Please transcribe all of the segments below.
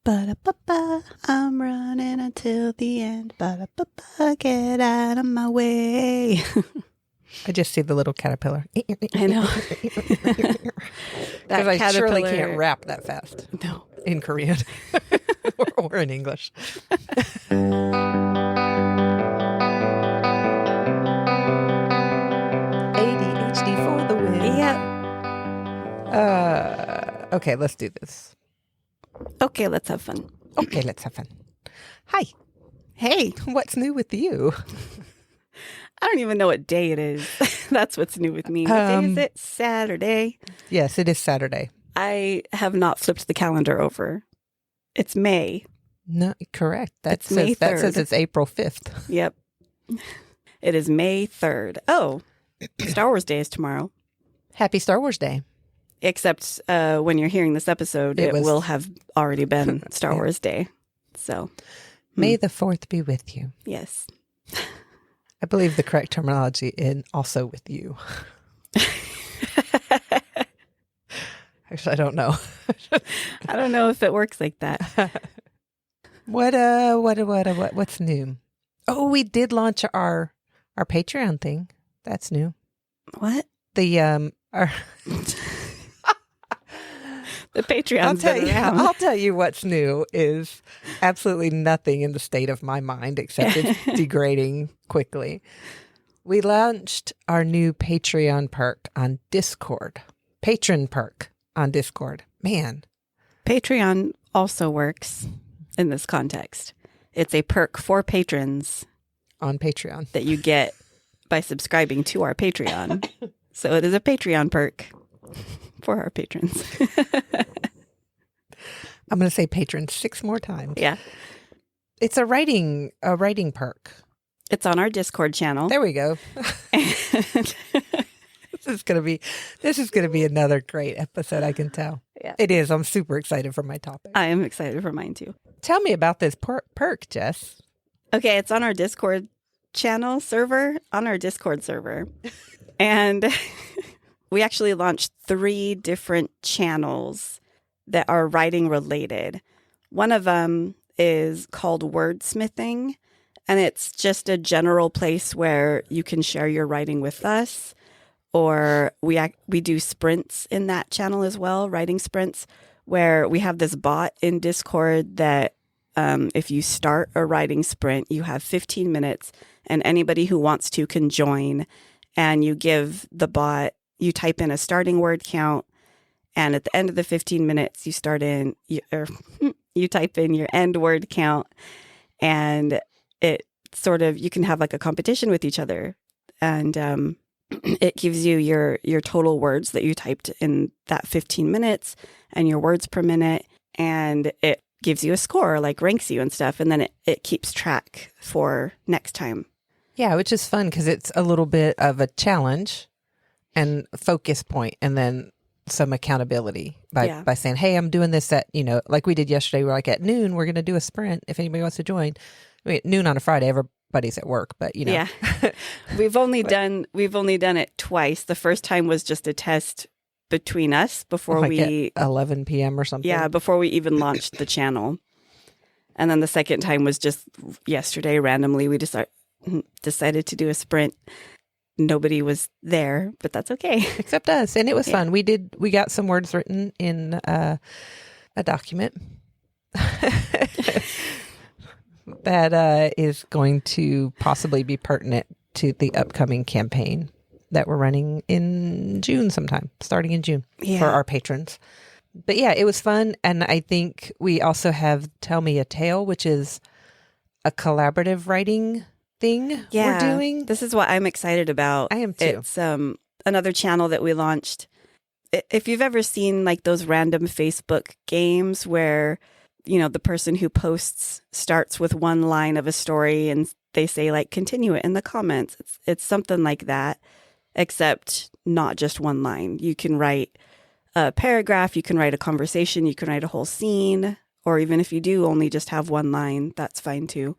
Ba-da-ba-ba, I'm running until the end. Ba-da-ba-ba, get out of my way. I just see the little caterpillar. I know. Because I surely can't rap that fast. No. In Korean or in English. ADHD for the win. Yeah. Okay, let's do this. Okay, let's have fun. Okay, let's have fun. Hi. Hey. What's new with you? I don't even know what day it is. That's what's new with me. What day is it? Saturday. Yes, it is Saturday. I have not flipped the calendar over. It's May. No, correct. That May 3rd. That says it's April 5th. Yep. It is May 3rd. Oh, Star Wars Day is tomorrow. Happy Star Wars Day. Except when you're hearing this episode, it will have already been Star Wars Day. So, May the 4th be with you. Yes. I believe the correct terminology in also with you. Actually, I don't know. I don't know if it works like that. What's new? Oh, we did launch our Patreon thing. That's new. What? The The Patreon's been around. I'll tell you what's new is absolutely nothing in the state of my mind except it's degrading quickly. We launched our new Patreon perk on Discord. Patron perk on Discord. Man. Patreon also works in this context. It's a perk for patrons on Patreon that you get by subscribing to our Patreon. So it is a Patreon perk for our patrons. I'm going to say patrons 6 more times. Yeah. It's a writing perk. It's on our Discord channel. There we go. This is going to be another great episode, I can tell. Yeah. It is. I'm super excited for my topic. I am excited for mine too. Tell me about this perk, Jess. Okay, it's on our Discord channel server, And we actually launched 3 different channels that are writing related. One of them is called Wordsmithing, and it's just a general place where you can share your writing with us. Or we do sprints in that channel as well, writing sprints, where we have this bot in Discord that if you start a writing sprint, you have 15 minutes, and anybody who wants to can join. And you give the bot, you type in a starting word count, and at the end of the 15 minutes, you type in your end word count, and you can have like a competition with each other, and it gives you your total words that you typed in that 15 minutes and your words per minute, and it gives you a score, like ranks you and stuff, and then it keeps track for next time. Yeah, which is fun because it's a little bit of a challenge and focus point, and then some accountability by saying, hey, I'm doing this at, like we did yesterday, we're like at noon, we're going to do a sprint if anybody wants to join. I mean, noon on a Friday, everybody's at work, but Yeah. We've only done it twice. The first time was just a test between us before at 11 p.m. or something. Yeah, before we even launched the channel. And then the second time was just yesterday, randomly, we decided to do a sprint. Nobody was there, but that's okay. Except us. And it was fun. We got some words written in a document that is going to possibly be pertinent to the upcoming campaign that we're running in June sometime, starting in June for our patrons. But yeah, it was fun. And I think we also have Tell Me a Tale, which is a collaborative writing thing we're doing. This is what I'm excited about. I am too. It's another channel that we launched. If you've ever seen like those random Facebook games where, the person who posts starts with one line of a story and they say like, continue it in the comments. It's something like that, except not just one line. You can write a paragraph, you can write a conversation, you can write a whole scene, or even if you do only just have one line, that's fine too.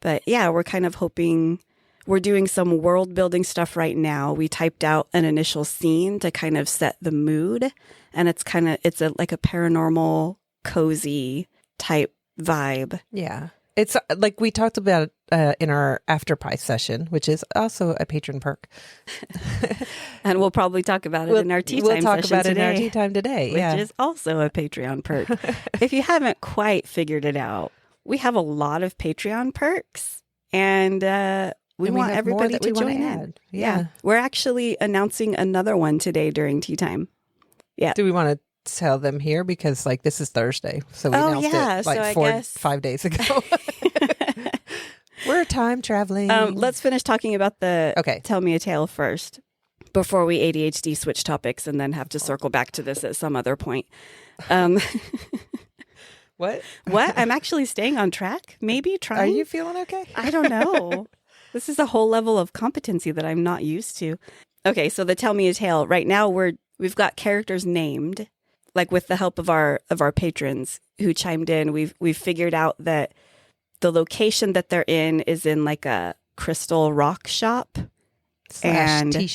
But yeah, we're kind of hoping, we're doing some world building stuff right now. We typed out an initial scene to kind of set the mood. And it's like a paranormal, cozy type vibe. Yeah. It's like we talked about in our After Pie session, which is also a patron perk. And we'll probably talk about it in our tea time We'll talk session about it today, in our tea time today, which is also a Patreon perk. If you haven't quite figured it out, we have a lot of Patreon perks, and we want everybody to join in. Yeah. We're actually announcing another one today during tea time. Yeah. Do we want to tell them here? Because like this is Thursday. So we announced it like 5 days ago. We're time traveling. Let's finish talking about the Tell Me a Tale first before we ADHD switch topics and then have to circle back to this at some other point. What? I'm actually staying on track. Maybe trying. Are you feeling okay? I don't know. This is a whole level of competency that I'm not used to. Okay, so the Tell Me a Tale. Right now we've got characters named, like with the help of our patrons who chimed in. We've figured out that the location that they're in is in like a crystal rock shop / tea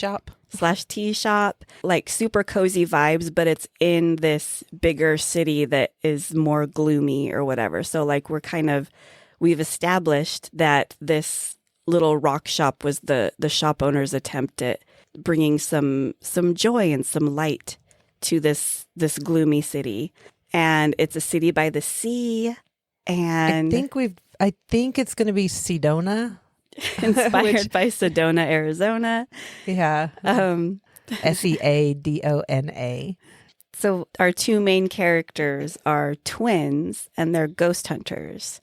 shop, like super cozy vibes, but it's in this bigger city that is more gloomy or whatever. So like we've established that this little rock shop was the shop owner's attempt at bringing some joy and some light to this gloomy city. And it's a city by the sea. And I think it's going to be Sedona. Inspired by Sedona, Arizona. Yeah. Seadona. So our two main characters are twins and they're ghost hunters.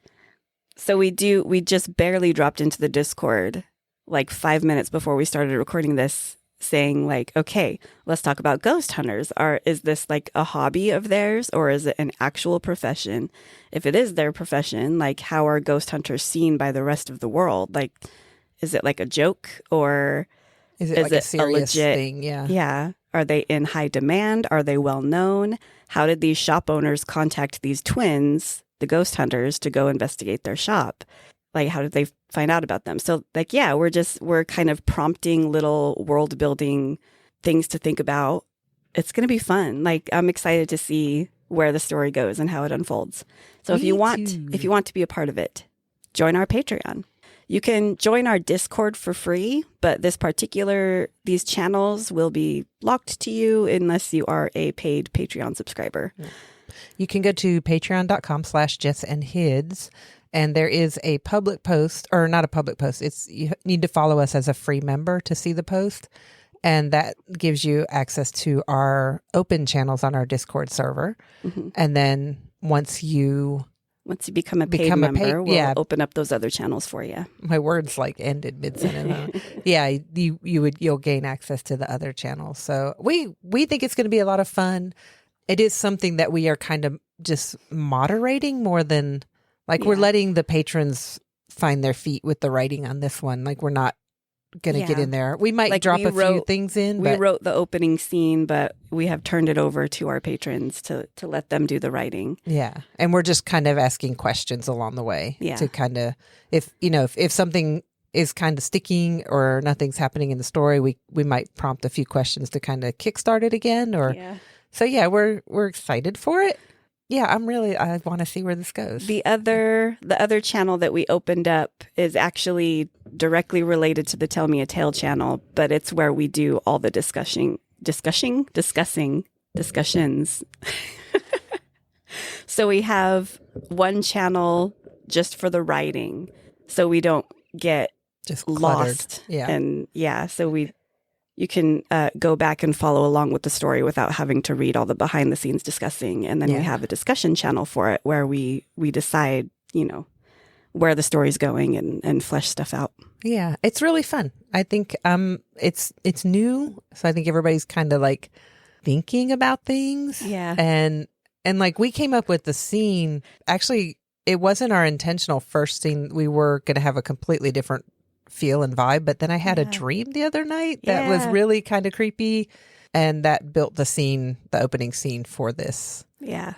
So we just barely dropped into the Discord like 5 minutes before we started recording this, saying like, okay, let's talk about ghost hunters. Is this like a hobby of theirs or is it an actual profession? If it is their profession, like how are ghost hunters seen by the rest of the world? Like, is it like a joke or is it like a serious thing? Yeah. Yeah. Are they in high demand? Are they well known? How did these shop owners contact these twins, the ghost hunters, to go investigate their shop? Like, how did they find out about them? So like, yeah, we're kind of prompting little world building things to think about. It's going to be fun. Like, I'm excited to see where the story goes and how it unfolds. So if you want to be a part of it, join our Patreon. You can join our Discord for free, but these channels will be locked to you unless you are a paid Patreon subscriber. You can go to patreon.com/jessandhids. And there is a public post, or not a public post. You need to follow us as a free member to see the post. And that gives you access to our open channels on our Discord server. Mm-hmm. And then once you become a paid member, we'll open up those other channels for you. My words like ended mid-sentence. Yeah, you'll gain access to the other channels. So we think it's going to be a lot of fun. It is something that we are kind of just moderating more than... Like, we're letting the patrons find their feet with the writing on this one. Like, we're not going to get in there. We might drop a few things in. We wrote the opening scene, but we have turned it over to our patrons to let them do the writing. Yeah. And we're just kind of asking questions along the way. Yeah. To kind of, if something is kind of sticking or nothing's happening in the story, we might prompt a few questions to kind of kickstart it again. So, yeah, we're excited for it. Yeah, I want to see where this goes. The other channel that we opened up is actually directly related to the Tell Me a Tale channel, but it's where we do all the discussing discussions. So we have one channel just for the writing, so we don't get just lost. Yeah. And so you can go back and follow along with the story without having to read all the behind the scenes discussing. And then we have a discussion channel for it where we decide, where the story's going and flesh stuff out. Yeah, it's really fun. I think it's new. So I think everybody's kind of like thinking about things. Yeah. And like we came up with the scene. Actually, it wasn't our intentional first scene. We were going to have a completely different feel and vibe, but then I had a dream the other night that was really kind of creepy, and that built the opening scene for this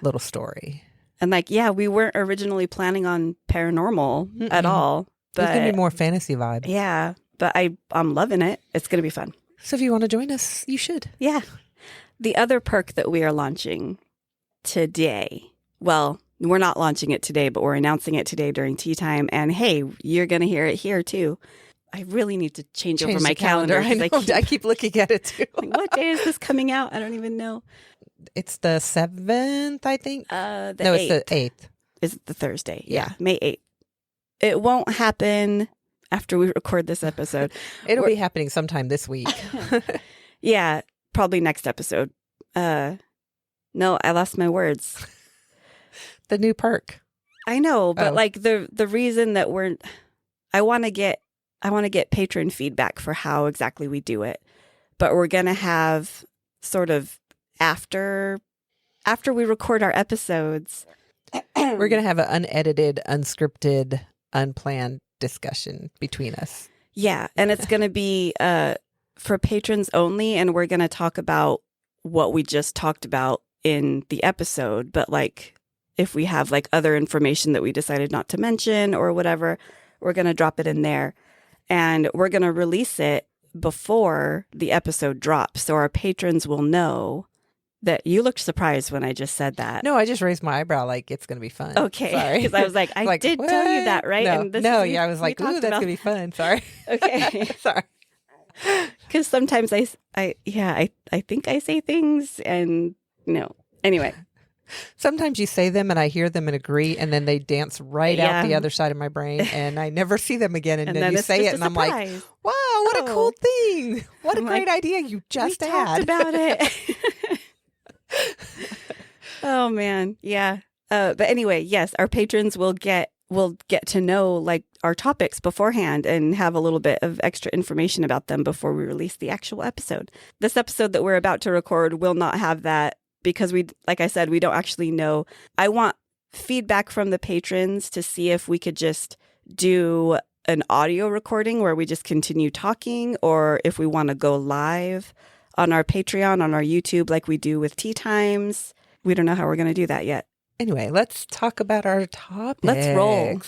little story. And we weren't originally planning on paranormal at all, but it's gonna be more fantasy vibe. Yeah, but I'm loving it. It's gonna be fun. So if you want to join us, you should. Yeah. The other perk that we are launching today, well, we're not launching it today, but we're announcing it today during tea time. And hey, you're going to hear it here too. I really need to change over my calendar. I know. I keep looking at it too. Like, what day is this coming out? I don't even know. It's the 7th, I think. The 8th. It's the 8th. Is the Thursday. Yeah. May 8th. It won't happen after we record this episode. It'll be happening sometime this week. Yeah, probably next episode. No, I lost my words. The new perk. I know, but like the reason that I want to get patron feedback for how exactly we do it. But we're going to have sort of after we record our episodes, we're going to have an unedited, unscripted, unplanned discussion between us. Yeah, and it's going to be for patrons only, and we're going to talk about what we just talked about in the episode, but like if we have like other information that we decided not to mention or whatever, we're going to drop it in there. And we're going to release it before the episode drops. So our patrons will know that you looked surprised when I just said that. No, I just raised my eyebrow like it's going to be fun. Okay. Because I was like, I did what? Tell you that, right? No, I was like, ooh, that's going to be fun. Sorry. Okay. Sorry. Because sometimes I think I say things and no. Anyway. Sometimes you say them and I hear them and agree, and then they dance right out the other side of my brain, and I never see them again. And then you say it, and I'm like, "Wow, what a cool thing! What a great idea you just had." Talked about it. Oh man, yeah. But anyway, yes, our patrons will get to know like our topics beforehand and have a little bit of extra information about them before we release the actual episode. This episode that we're about to record will not have that. Because like I said, we don't actually know. I want feedback from the patrons to see if we could just do an audio recording where we just continue talking, or if we want to go live on our Patreon, on our YouTube, like we do with Tea Times. We don't know how we're going to do that yet. Anyway, let's talk about our topic. Let's roll.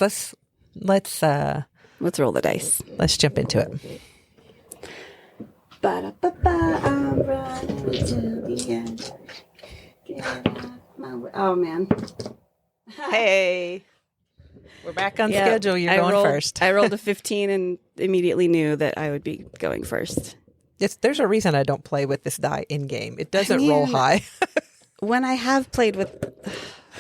Let's roll the dice. Let's jump into it. Ba-da-ba-ba, I'm running to the end. Oh man. Hey. We're back on schedule. You're going first. I rolled a 15 and immediately knew that I would be going first. There's a reason I don't play with this die in game. It doesn't roll high. When I have played with,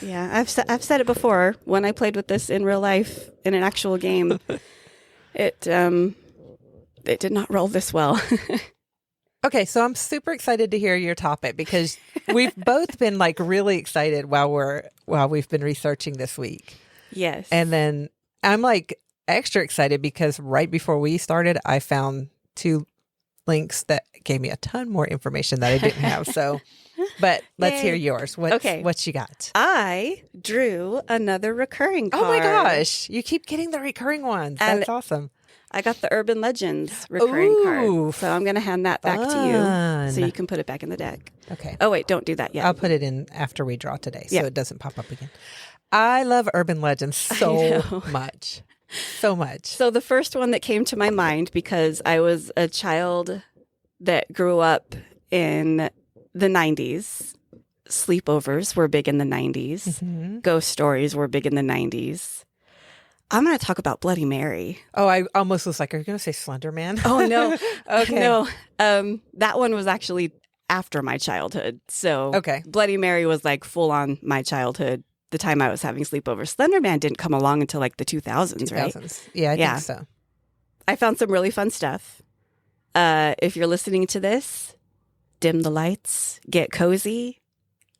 I've said it before. When I played with this in real life in an actual game, it did not roll this well. Okay, so I'm super excited to hear your topic because we've both been like really excited while we've been researching this week. Yes. And then I'm like extra excited because right before we started, I found 2 links that gave me a ton more information that I didn't have. So, but let's hear yours. What you got? I drew another recurring card. Oh my gosh. You keep getting the recurring ones. That's awesome. I got the Urban Legends recurring card. So I'm going to hand that back to you so you can put it back in the deck. Okay. Oh, wait, don't do that yet. I'll put it in after we draw today so it doesn't pop up again. I love Urban Legends so much. So much. So the first one that came to my mind, because I was a child that grew up in the 90s. Sleepovers were big in the 90s. Mm-hmm. Ghost stories were big in the 90s. I'm going to talk about Bloody Mary. Oh, I almost was like, are you going to say Slender Man? Oh, no. Okay. No. That one was actually after my childhood. So Bloody Mary was like full on my childhood, the time I was having sleepovers. Slender Man didn't come along until like the 2000s, right? Yeah, I think so. I found some really fun stuff. If you're listening to this, dim the lights, get cozy.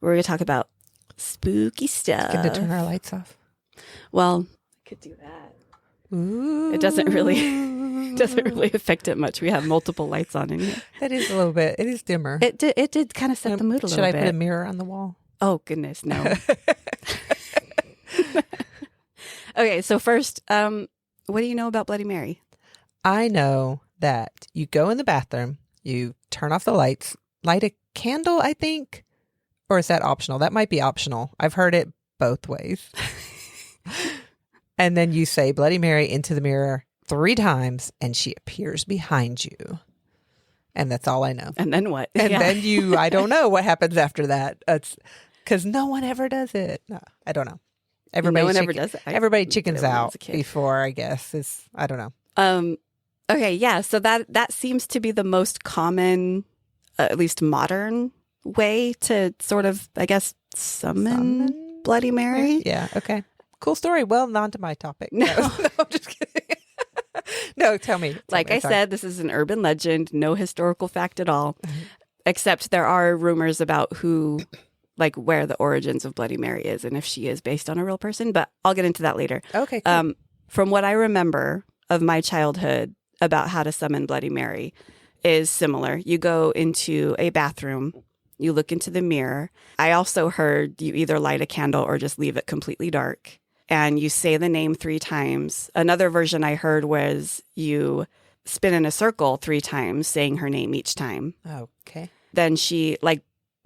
We're going to talk about spooky stuff. Get to turn our lights off. Well, could do that. Ooh. It doesn't really affect it much. We have multiple lights on in here. It is a little bit. It is dimmer. It did kind of set the mood a little bit. Should I put a mirror on the wall? Oh goodness, no. Okay, so first, what do you know about Bloody Mary? I know that you go in the bathroom, you turn off the lights, light a candle, I think, or is that optional? That might be optional. I've heard it both ways. And then you say Bloody Mary into the mirror 3 times and she appears behind you. And that's all I know. And then what? And then I don't know what happens after that. It's because no one ever does it. No, I don't know. Everybody no one ever does it. Everybody chickens did it when I was out a kid. before, I guess. I don't know. Okay, yeah. So that seems to be the most common, at least modern way to sort of, I guess, summon Bloody Mary. Yeah. Okay. Cool story. Well, on to my topic. No, no I'm just kidding. No, tell me. Like I said, this is an urban legend, no historical fact at all, except there are rumors about where the origins of Bloody Mary is and if she is based on a real person. But I'll get into that later. Okay. Cool. From what I remember of my childhood about how to summon Bloody Mary is similar. You go into a bathroom, you look into the mirror. I also heard you either light a candle or just leave it completely dark. And you say the name 3 times. Another version I heard was you spin in a circle 3 times, saying her name each time. Okay. Then she,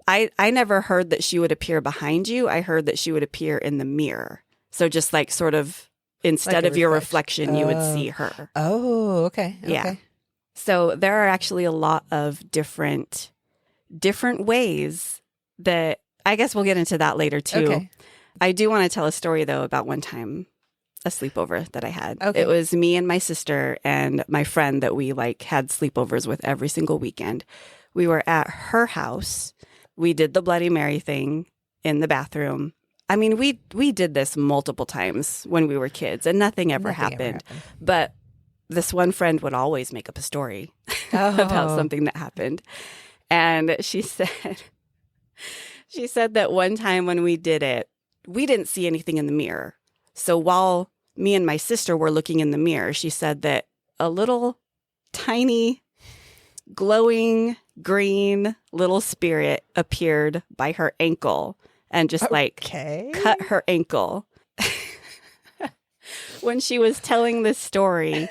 I never heard that she would appear behind you. I heard that she would appear in the mirror. So just sort of, instead of your reflection, you would see her. Oh, okay. Yeah. So there are actually a lot of different ways that, I guess we'll get into that later too. Okay. I do want to tell a story, though, about one time, a sleepover that I had. Okay. It was me and my sister and my friend that we had sleepovers with every single weekend. We were at her house. We did the Bloody Mary thing in the bathroom. I mean, we did this multiple times when we were kids and nothing ever happened. But this one friend would always make up a story about something that happened. And she said that one time when we did it, we didn't see anything in the mirror. So while me and my sister were looking in the mirror, she said that a little tiny glowing green little spirit appeared by her ankle and just cut her ankle. When she was telling this story,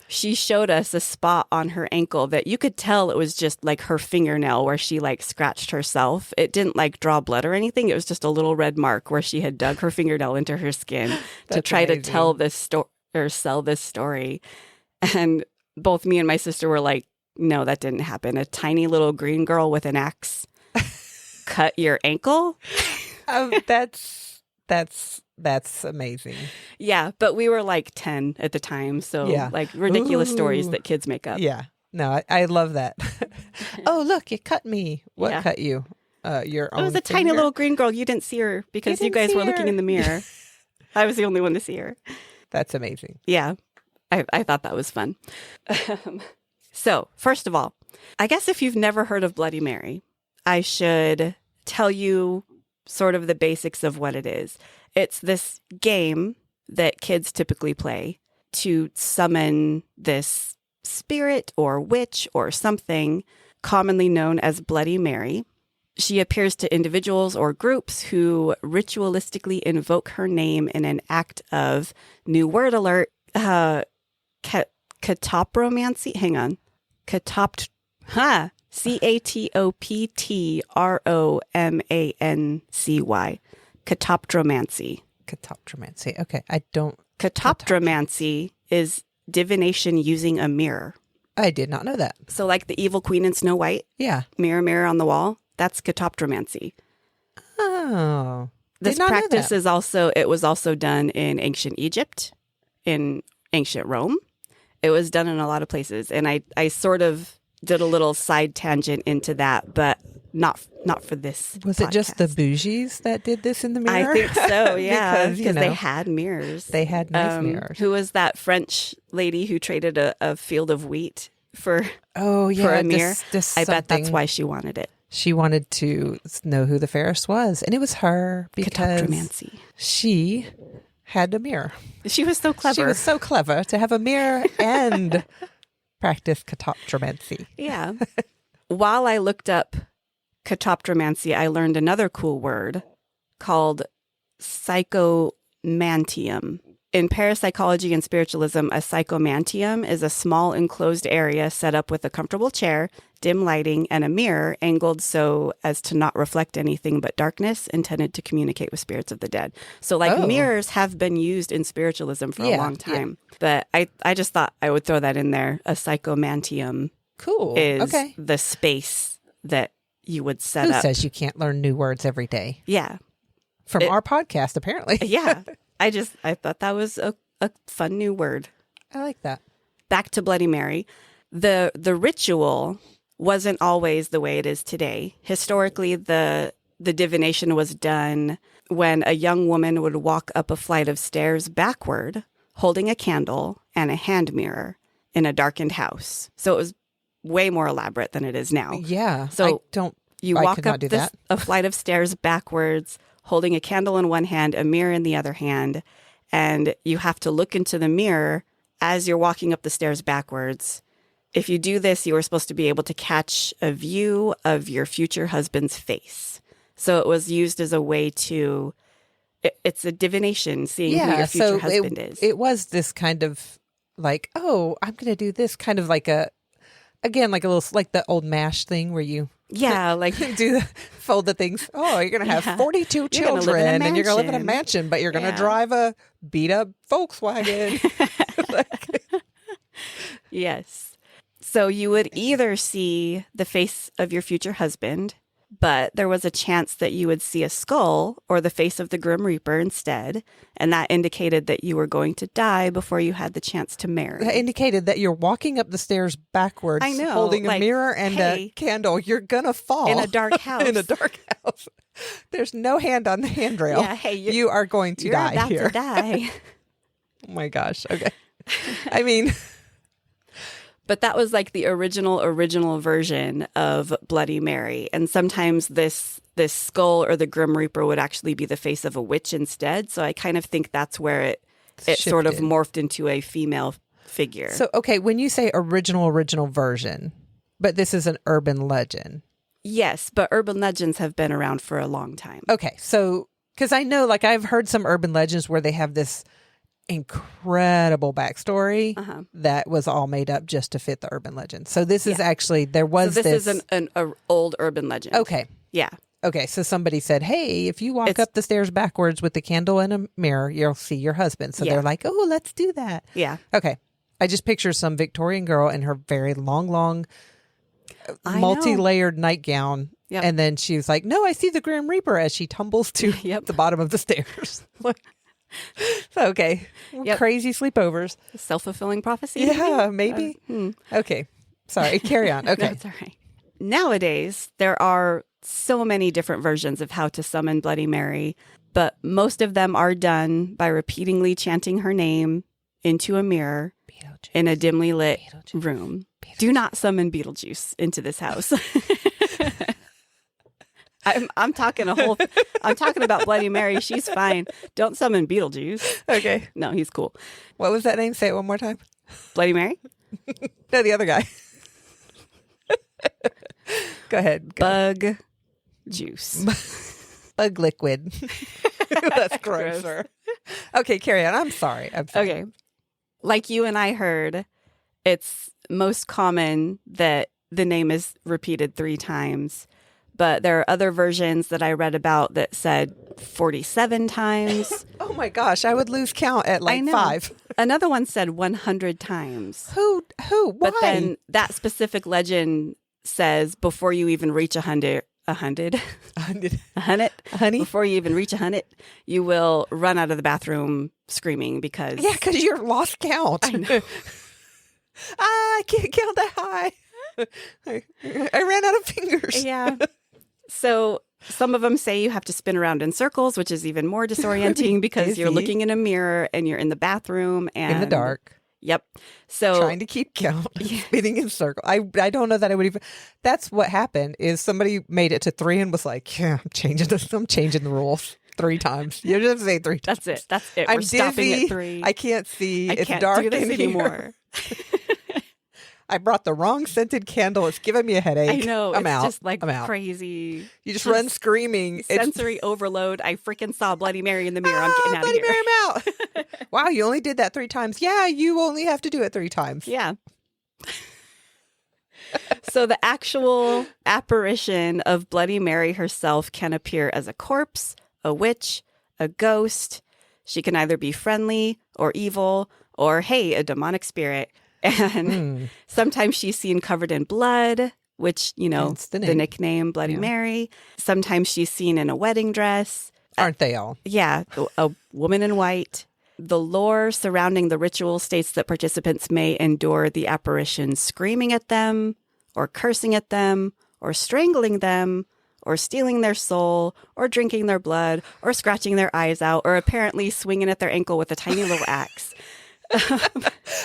she showed us a spot on her ankle that you could tell it was just her fingernail where she scratched herself. It didn't draw blood or anything. It was just a little red mark where she had dug her fingernail into her skin to try to tell this story or sell this story. And both me and my sister were like, no, that didn't happen. A tiny little green girl with an axe cut your ankle? That's amazing. Yeah, but we were 10 at the time, so ridiculous stories that kids make up. Yeah. No, I love that. Oh, look, you cut me. What cut you? Your own It was a tiny little green girl. You didn't see her because you guys were looking in the mirror. I was the only one to see her. That's amazing. Yeah. I thought that was fun. So, first of all, I guess if you've never heard of Bloody Mary, I should tell you sort of the basics of what it is. It's this game that kids typically play to summon this spirit or witch or something commonly known as Bloody Mary. She appears to individuals or groups who ritualistically invoke her name in an act of, new word alert, catopromancy. Hang on. Catoptromancy. Catoptromancy. Catoptromancy. Okay. I don't. Catoptromancy is divination using a mirror. I did not know that. So the evil queen in Snow White. Yeah. Mirror, mirror on the wall. That's catoptromancy. Oh. This practice was also done in ancient Egypt, in ancient Rome. It was done in a lot of places. And I sort of did a little side tangent into that, but not for this Was podcast. It just the bougies that did this in the mirror? I think so, yeah. because they had mirrors. They had nice mirrors. Who was that French lady who traded a field of wheat for a mirror? I bet that's why she wanted it. She wanted to know who the fairest was. And it was her because she had a mirror. She was so clever. She was so clever to have a mirror and practice catoptromancy. Yeah. While I looked up catoptromancy, I learned another cool word called psychomantium. In parapsychology and spiritualism, a psychomantium is a small enclosed area set up with a comfortable chair, dim lighting, and a mirror angled so as to not reflect anything but darkness, intended to communicate with spirits of the dead. So mirrors have been used in spiritualism for a long time. Yeah. But I just thought I would throw that in there. A psychomantium is the space that you would set up. Who says you can't learn new words every day? Yeah. From our podcast, apparently. Yeah. I thought that was a fun new word. I like that. Back to Bloody Mary. The ritual wasn't always the way it is today. Historically, the divination was done when a young woman would walk up a flight of stairs backward, holding a candle and a hand mirror in a darkened house. So it was way more elaborate than it is now. Yeah. So you walk up that. a flight of stairs backwards, holding a candle in one hand, a mirror in the other hand, and you have to look into the mirror as you're walking up the stairs backwards. If you do this, you are supposed to be able to catch a view of your future husband's face. So it was used as a way to, it's a divination, seeing who your future husband is. It was this kind of like, oh, I'm going to do this kind of like a little, like the old MASH thing where you like fold the things. Oh, you're going to have 42 children and you're going to live in a mansion, but you're going to drive a beat up Volkswagen. Yes. So you would either see the face of your future husband, but there was a chance that you would see a skull or the face of the Grim Reaper instead, and that indicated that you were going to die before you had the chance to marry. That indicated that you're walking up the stairs backwards, holding a mirror and a candle. You're going to fall. In a dark house. In a dark house. There's no hand on the handrail. Yeah, hey, you are going to die about here. To die. Oh my gosh. Okay. I mean... But that was like the original version of Bloody Mary. And sometimes this skull or the Grim Reaper would actually be the face of a witch instead. So I kind of think that's where it sort of morphed into a female figure. So, okay, when you say original version, but this is an urban legend. Yes, but urban legends have been around for a long time. Okay, so, because I know, like, I've heard some urban legends where they have this incredible backstory that was all made up just to fit the urban legend. So this is actually, there was so this is an old urban legend. Okay. Yeah. Okay, so somebody said, hey, if you walk up the stairs backwards with the candle and a mirror, you'll see your husband. So they're like, oh, let's do that. Yeah. Okay. I just picture some Victorian girl in her very long, multi-layered nightgown. Yep. And then she's like, no, I see the Grim Reaper as she tumbles to the bottom of the stairs. Okay. Crazy sleepovers. Self-fulfilling prophecy? Yeah, maybe. Okay. Sorry. Carry on. Okay. That's all right. Nowadays, there are so many different versions of how to summon Bloody Mary, but most of them are done by repeatedly chanting her name into a mirror in a dimly lit room. Do not summon Beetlejuice into this house. I'm talking about Bloody Mary. She's fine. Don't summon Beetlejuice. Okay. No, he's cool. What was that name? Say it one more time. Bloody Mary? No, the other guy. Go ahead. Bug juice. Bug liquid. That's grosser. Okay, carry on. I'm sorry. Okay. Like you and I heard, it's most common that the name is repeated 3 times. But there are other versions that I read about that said 47 times. Oh my gosh, I would lose count at like 5. Another one said 100 times. Who? Why? But then that specific legend says before you even reach 100, before you even reach 100, you will run out of the bathroom screaming because... Yeah, because you're lost count. I know. I can't count that high. I ran out of fingers. Yeah. So some of them say you have to spin around in circles, which is even more disorienting because you're looking in a mirror and you're in the bathroom and in the dark. Yep. So trying to keep count, spinning in circles. I don't know that I would even. That's what happened. Is somebody made it to 3 and was like, "Yeah, I'm changing the rules 3 times." You just say 3 times. That's it. I'm We're stopping dizzy. at 3. I can't see. I it's can't dark do this anymore. I brought the wrong scented candle. It's giving me a headache. I know. I'm out. Just like I'm out. crazy. You just run screaming. Sensory overload. I freaking saw Bloody Mary in the mirror. I'm getting out of here. Bloody Mary, I'm out. Wow, you only did that 3 times. Yeah, you only have to do it 3 times. Yeah. So the actual apparition of Bloody Mary herself can appear as a corpse, a witch, a ghost. She can either be friendly or evil or, hey, a demonic spirit. And sometimes she's seen covered in blood, which, you know, the nickname Bloody Mary. Sometimes she's seen in a wedding dress. Aren't they all? Yeah, a woman in white. The lore surrounding the ritual states that participants may endure the apparition screaming at them, or cursing at them, or strangling them, or stealing their soul, or drinking their blood, or scratching their eyes out, or apparently swinging at their ankle with a tiny little axe.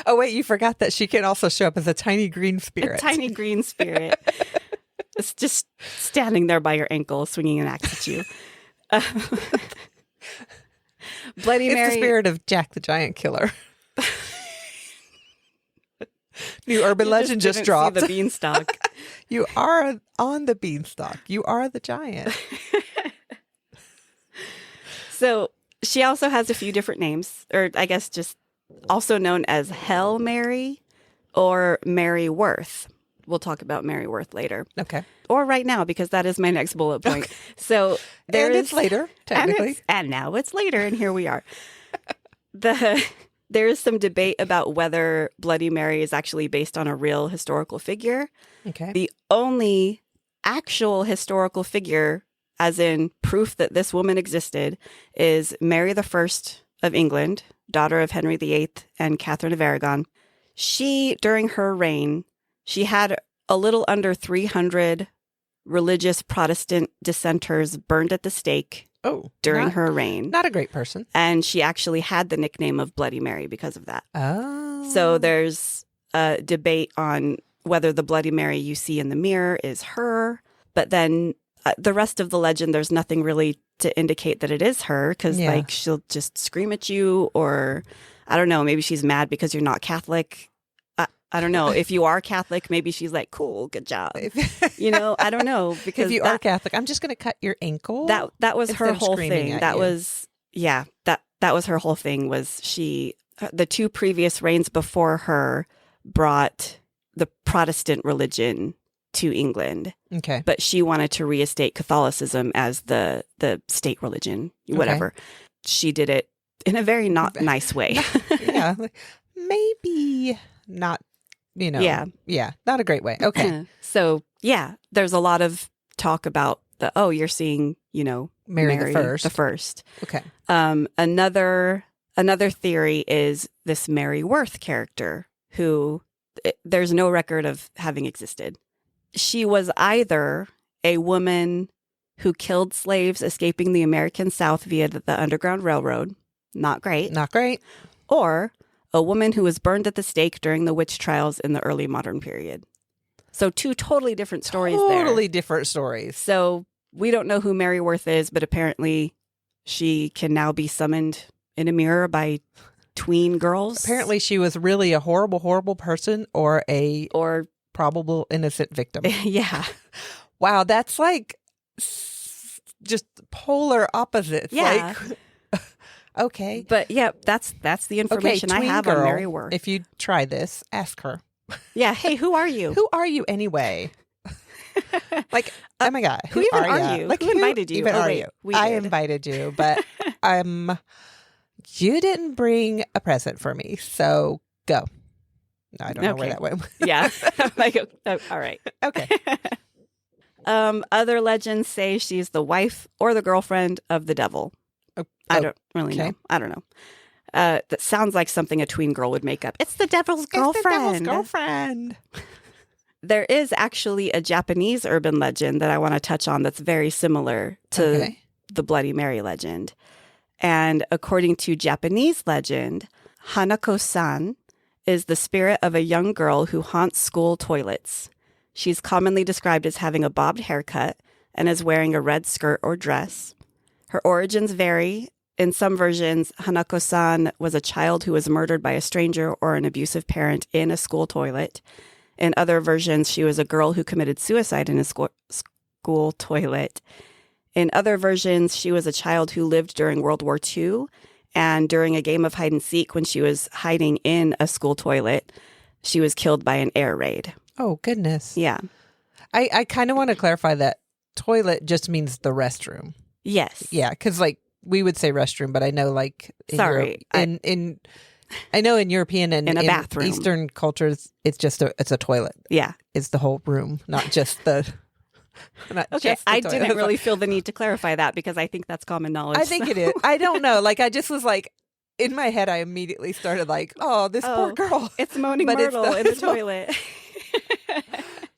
Oh, wait, you forgot that she can also show up as a tiny green spirit. A tiny green spirit. It's just standing there by your ankle, swinging an axe at you. Bloody Mary. It's the spirit of Jack the Giant Killer. New urban legend just dropped. See the beanstalk. You are on the beanstalk. You are the giant. So she also has a few different names, or I guess just also known as Hell Mary or Mary Worth. We'll talk about Mary Worth later. Okay. Or right now, because that is my next bullet point. Okay. So it's later, technically. And now it's later, and here we are. There is some debate about whether Bloody Mary is actually based on a real historical figure. Okay. The only actual historical figure, as in proof that this woman existed, is Mary I of England, daughter of Henry VIII and Catherine of Aragon. During her reign, she had a little under 300 religious Protestant dissenters burned at the stake during her reign. Not a great person. And she actually had the nickname of Bloody Mary because of that. Oh. So there's a debate on whether the Bloody Mary you see in the mirror is her. But then the rest of the legend, there's nothing really to indicate that it is her, because like she'll just scream at you, or I don't know, maybe she's mad because you're not Catholic. I don't know. If you are Catholic, maybe she's like, cool, good job. I don't know. Because if you are Catholic, I'm just going to cut your ankle. That was her whole thing. That was her whole thing. Was the two previous reigns before her brought the Protestant religion to England. Okay. But she wanted to reinstate Catholicism as the state religion, whatever. Okay. She did it in a very not nice way. Yeah. Maybe not. Not a great way. Okay. So, there's a lot of talk about you're seeing, Mary the First. Okay. Another theory is this Mary Worth character, who there's no record of having existed. She was either a woman who killed slaves escaping the American South via the Underground Railroad. Not great. Or a woman who was burned at the stake during the witch trials in the early modern period. So two totally different stories there. Totally different stories. So we don't know who Mary Worth is, but apparently she can now be summoned in a mirror by tween girls. Apparently she was really a horrible, horrible person or probable innocent victim. Yeah. Wow, that's like just polar opposites. Yeah. Okay. But that's the information I have on Mary Worth. If you try this, ask her. Yeah. Hey, who are you? Who are you anyway? Like, oh my God. Who even are you? Like, who invited you? Even are you? I invited you, but you didn't bring a present for me. So go. No, I don't know where that went. Yeah. Like, all right. Okay. Other legends say she's the wife or the girlfriend of the devil. I don't really know. I don't know. That sounds like something a tween girl would make up. It's the devil's girlfriend. There is actually a Japanese urban legend that I want to touch on that's very similar to the Bloody Mary legend. And according to Japanese legend, Hanako-san is the spirit of a young girl who haunts school toilets. She's commonly described as having a bobbed haircut and as wearing a red skirt or dress. Her origins vary. In some versions, Hanako-san was a child who was murdered by a stranger or an abusive parent in a school toilet. In other versions, she was a girl who committed suicide in a school toilet. In other versions, she was a child who lived during World War II, and during a game of hide and seek when she was hiding in a school toilet, she was killed by an air raid. Oh, goodness. Yeah. I kind of want to clarify that toilet just means the restroom. Yes. Yeah, because like we would say restroom, but I know like in I know in European and in a bathroom. Eastern cultures, it's a toilet. Yeah. It's the whole room, not just the Not Okay, just the I toilet. didn't really feel the need to clarify that because I think that's common knowledge. I think it is. I don't know. Like, I just was like, in my head, I immediately started like, oh, this poor girl. It's moaning But it's Myrtle in the toilet.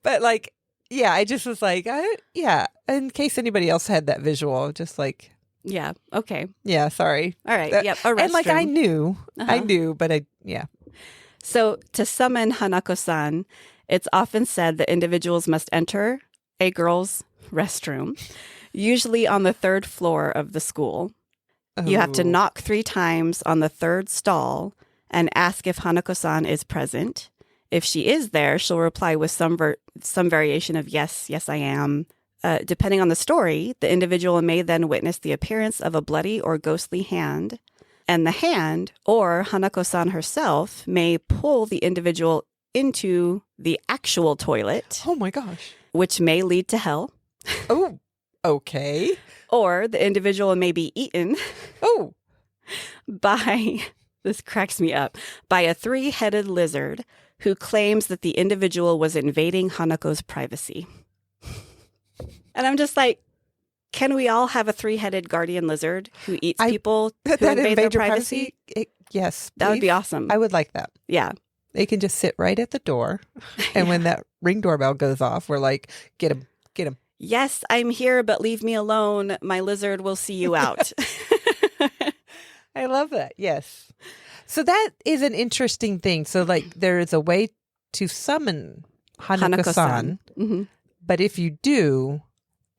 But like, yeah, I just was like, yeah, in case anybody else had that visual, just like, Yeah, okay. yeah, sorry. All right, yep, a restroom. And like, I knew, but yeah. So to summon Hanako-san, it's often said that individuals must enter a girl's restroom, usually on the third floor of the school. You have to knock 3 times on the third stall and ask if Hanako-san is present. If she is there, she'll reply with some variation of yes, I am. Depending on the story, the individual may then witness the appearance of a bloody or ghostly hand. And the hand, or Hanako-san herself, may pull the individual into the actual toilet. Oh my gosh. Which may lead to hell. Oh, okay. Or the individual may be eaten. Oh. By, this cracks me up, by a 3-headed lizard who claims that the individual was invading Hanako's privacy. And I'm just like, can we all have a 3-headed guardian lizard who eats people who invade their privacy? Yes. That would be awesome. I would like that. Yeah. They can just sit right at the door. And when that Ring doorbell goes off, we're like, get him, get him. Yes, I'm here, but leave me alone. My lizard will see you out. I love that. Yes. So that is an interesting thing. So like there is a way to summon Hanako-san. Mm-hmm. But if you do,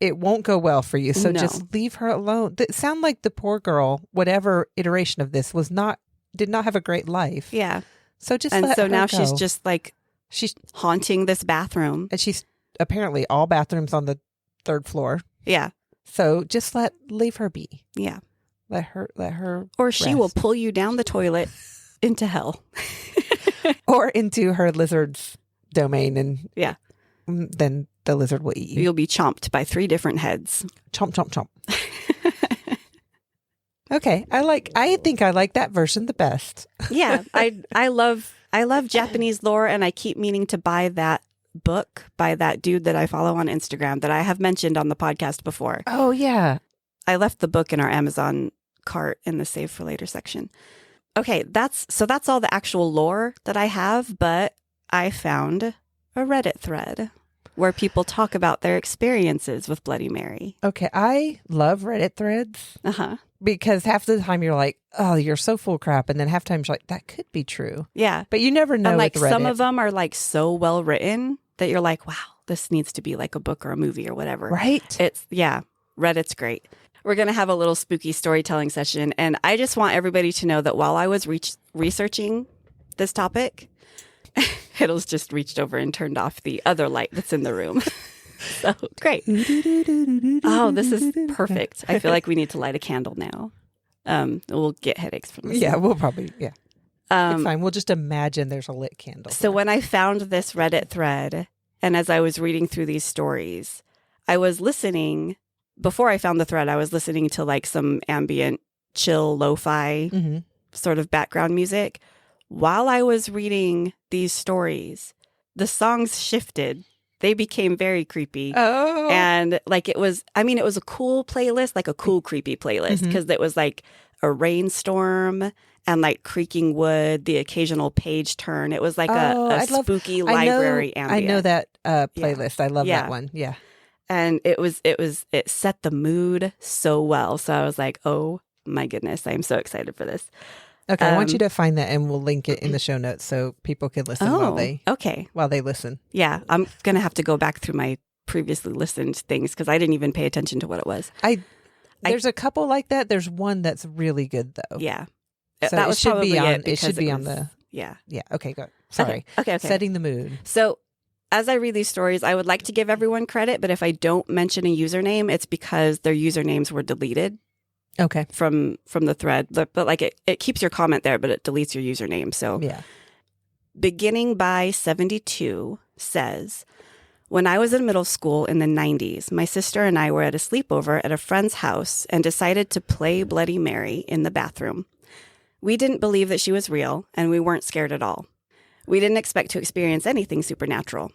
it won't go well for you. So just leave her alone. It sound like the poor girl, whatever iteration of this, did not have a great life. Yeah. So just and let so her now go. she's just like she's haunting this bathroom. And she's apparently all bathrooms on the 3rd floor. Yeah. So just leave her be. Yeah. Let her or she rest. will pull you down the toilet into hell. Or into her lizard's domain, and then the lizard will eat you. You'll be chomped by 3 different heads. Chomp, chomp, chomp. Okay. I think I like that version the best. Yeah. I love Japanese lore, and I keep meaning to buy that book by that dude that I follow on Instagram that I have mentioned on the podcast before. Oh, yeah. I left the book in our Amazon cart in the Save for Later section. Okay, that's all the actual lore that I have, but I found a Reddit thread where people talk about their experiences with Bloody Mary. Okay, I love Reddit threads. Uh-huh. Because half the time you're like, oh, you're so full of crap. And then half the time you're like, that could be true. Yeah. But you never know. And like with Reddit. some of them are like so well written that you're like, wow, this needs to be like a book or a movie or whatever. Right? Reddit's great. We're going to have a little spooky storytelling session. And I just want everybody to know that while I was researching this topic, Hiddles just reached over and turned off the other light that's in the room. So great. Oh, this is perfect. I feel like we need to light a candle now. We'll get headaches from this. Yeah, we'll probably, it's fine. We'll just imagine there's a lit candle. So when I found this Reddit thread, and as I was reading through these stories, I was listening, before I found the thread, I was listening to like some ambient, chill, lo-fi sort of background music. While I was reading these stories, the songs shifted. They became very creepy. Oh. And like it was a cool playlist, like a cool creepy playlist, because it was like a rainstorm and like creaking wood, the occasional page turn. It was like a spooky library ambient. I know that playlist. Yeah. I love that one. Yeah. And it set the mood so well. So I was like, oh my goodness, I'm so excited for this. Okay, I want you to find that, and we'll link it in the show notes so people can listen while they listen. Yeah, I'm going to have to go back through my previously listened things because I didn't even pay attention to what it was. There's a couple like that. There's one that's really good, though. Yeah. So that was probably it. It should be on the... Yeah. Yeah, okay, go. Sorry. Okay. Setting the mood. So as I read these stories, I would like to give everyone credit, but if I don't mention a username, it's because their usernames were deleted. Okay. From the thread. But like it keeps your comment there, but it deletes your username. So yeah. Beginning by 72 says, when I was in middle school in the 90s, my sister and I were at a sleepover at a friend's house and decided to play Bloody Mary in the bathroom. We didn't believe that she was real, and we weren't scared at all. We didn't expect to experience anything supernatural.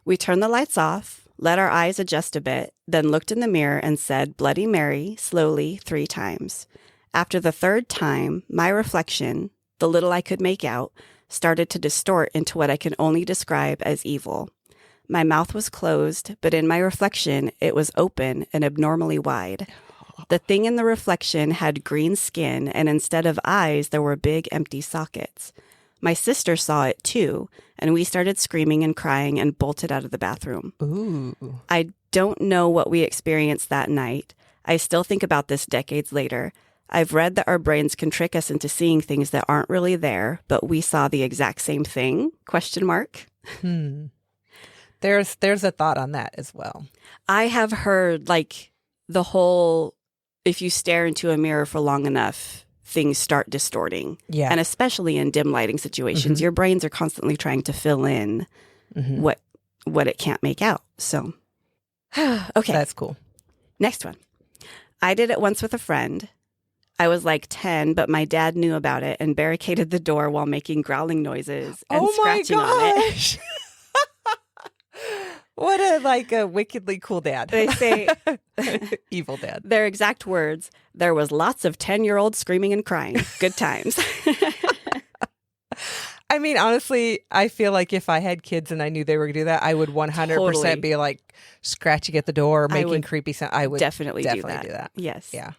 We turned the lights off, let our eyes adjust a bit, then looked in the mirror and said Bloody Mary slowly 3 times. After the 3rd time, my reflection, the little I could make out, started to distort into what I can only describe as evil. My mouth was closed, but in my reflection, it was open and abnormally wide. The thing in the reflection had green skin, and instead of eyes, there were big empty sockets. My sister saw it too, and we started screaming and crying and bolted out of the bathroom. Ooh. I don't know what we experienced that night. I still think about this decades later. I've read that our brains can trick us into seeing things that aren't really there, but we saw the exact same thing? ? There's a thought on that as well. I have heard like the whole, if you stare into a mirror for long enough, things start distorting. Yeah. And especially in dim lighting situations, your brains are constantly trying to fill in what it can't make out. So, okay. That's cool. Next one. I did it once with a friend. I was like 10, but my dad knew about it and barricaded the door while making growling noises and scratching on it. What a wickedly cool dad. They say, evil dad. Their exact words, there was lots of 10-year-olds screaming and crying. Good times. I mean, honestly, I feel like if I had kids and I knew they were going to do that, I would 100% be like scratching at the door, making creepy sound. I would definitely do that. Yes. Yeah.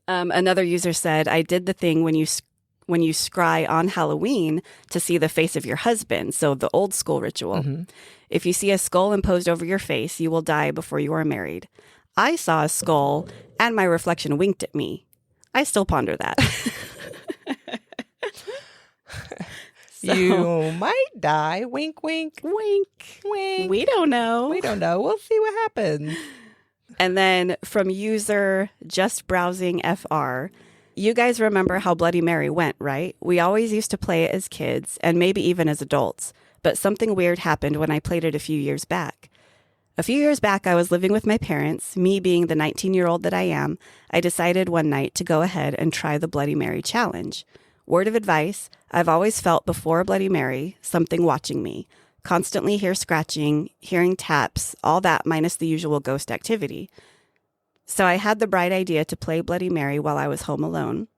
Another user said, I did the thing when you scry on Halloween to see the face of your husband. So the old school ritual. If you see a skull imposed over your face, you will die before you are married. I saw a skull and my reflection winked at me. I still ponder that. So, you might die. Wink, wink. Wink. Wink. We don't know. We'll see what happens. And then from user Just Browsing FR, you guys remember how Bloody Mary went, right? We always used to play it as kids and maybe even as adults, but something weird happened when I played it a few years back. A few years back, I was living with my parents. Me being the 19-year-old that I am, I decided one night to go ahead and try the Bloody Mary challenge. Word of advice, I've always felt before Bloody Mary, something watching me. Constantly hear scratching, hearing taps, all that minus the usual ghost activity. So I had the bright idea to play Bloody Mary while I was home alone.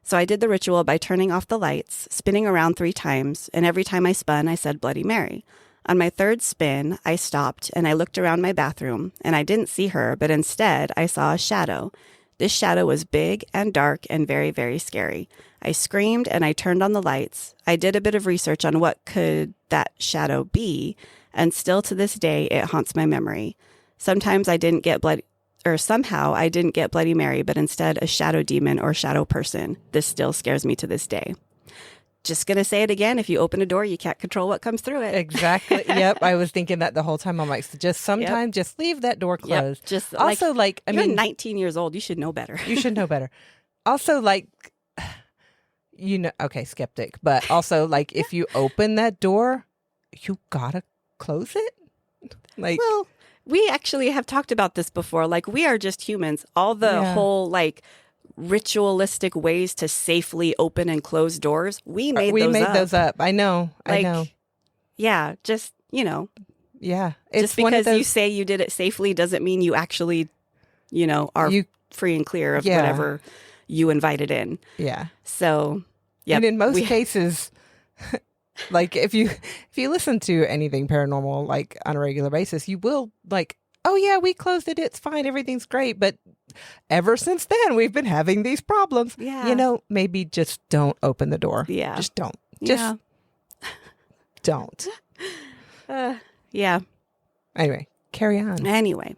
So I did the ritual by turning off the lights, spinning around 3 times, and every time I spun, I said Bloody Mary. On my 3rd spin, I stopped and I looked around my bathroom, and I didn't see her, but instead I saw a shadow. This shadow was big and dark and very, very scary. I screamed and I turned on the lights. I did a bit of research on what could that shadow be, and still to this day, it haunts my memory. Somehow I didn't get Bloody Mary, but instead a shadow demon or shadow person. This still scares me to this day. Just going to say it again. If you open a door, you can't control what comes through it. Exactly. Yep. I was thinking that the whole time. I'm like, just leave that door closed. Yep. Just also, you're 19 years old. You should know better. You should know better. Also, okay, skeptic, but also if you open that door, you gotta close it. Well, we actually have talked about this before. We are just humans. All the whole ritualistic ways to safely open and close doors, we made those up. I know. Yeah, just Yeah, it's just because you say you did it safely doesn't mean you actually, are free and clear of whatever you invited in. Yeah. So, yeah. And in most cases, if you listen to anything paranormal on a regular basis, you will oh yeah, we closed it. It's fine. Everything's great. But ever since then, we've been having these problems. Yeah. Maybe just don't open the door. Yeah. Just don't. Just don't. Yeah. Anyway, carry on. Anyway,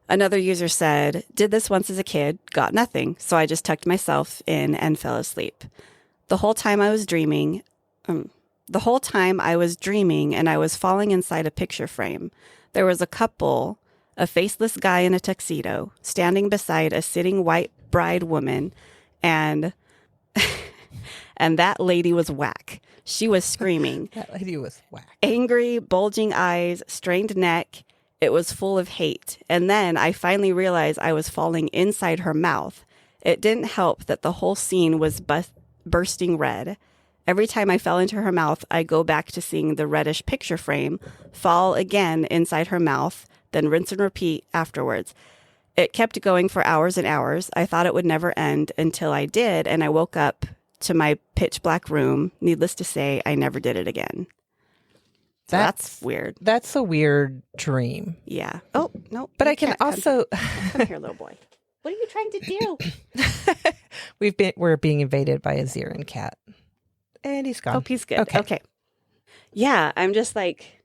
another user said, did this once as a kid, got nothing. So I just tucked myself in and fell asleep. The whole time I was dreaming and I was falling inside a picture frame. There was a couple, a faceless guy in a tuxedo, standing beside a sitting white bride woman, and that lady was whack. She was screaming. That lady was whack. Angry, bulging eyes, strained neck. It was full of hate. And then I finally realized I was falling inside her mouth. It didn't help that the whole scene was bursting red. Every time I fell into her mouth, I go back to seeing the reddish picture frame fall again inside her mouth, then rinse and repeat afterwards. It kept going for hours and hours. I thought it would never end until I did, and I woke up to my pitch black room. Needless to say, I never did it again. So that's weird. That's a weird dream. Yeah. Oh, no. But I can also... Come here, little boy. What are you trying to do? We're being invaded by a Zirin cat. And he's gone. Oh, he's good. Okay. Yeah, I'm just like,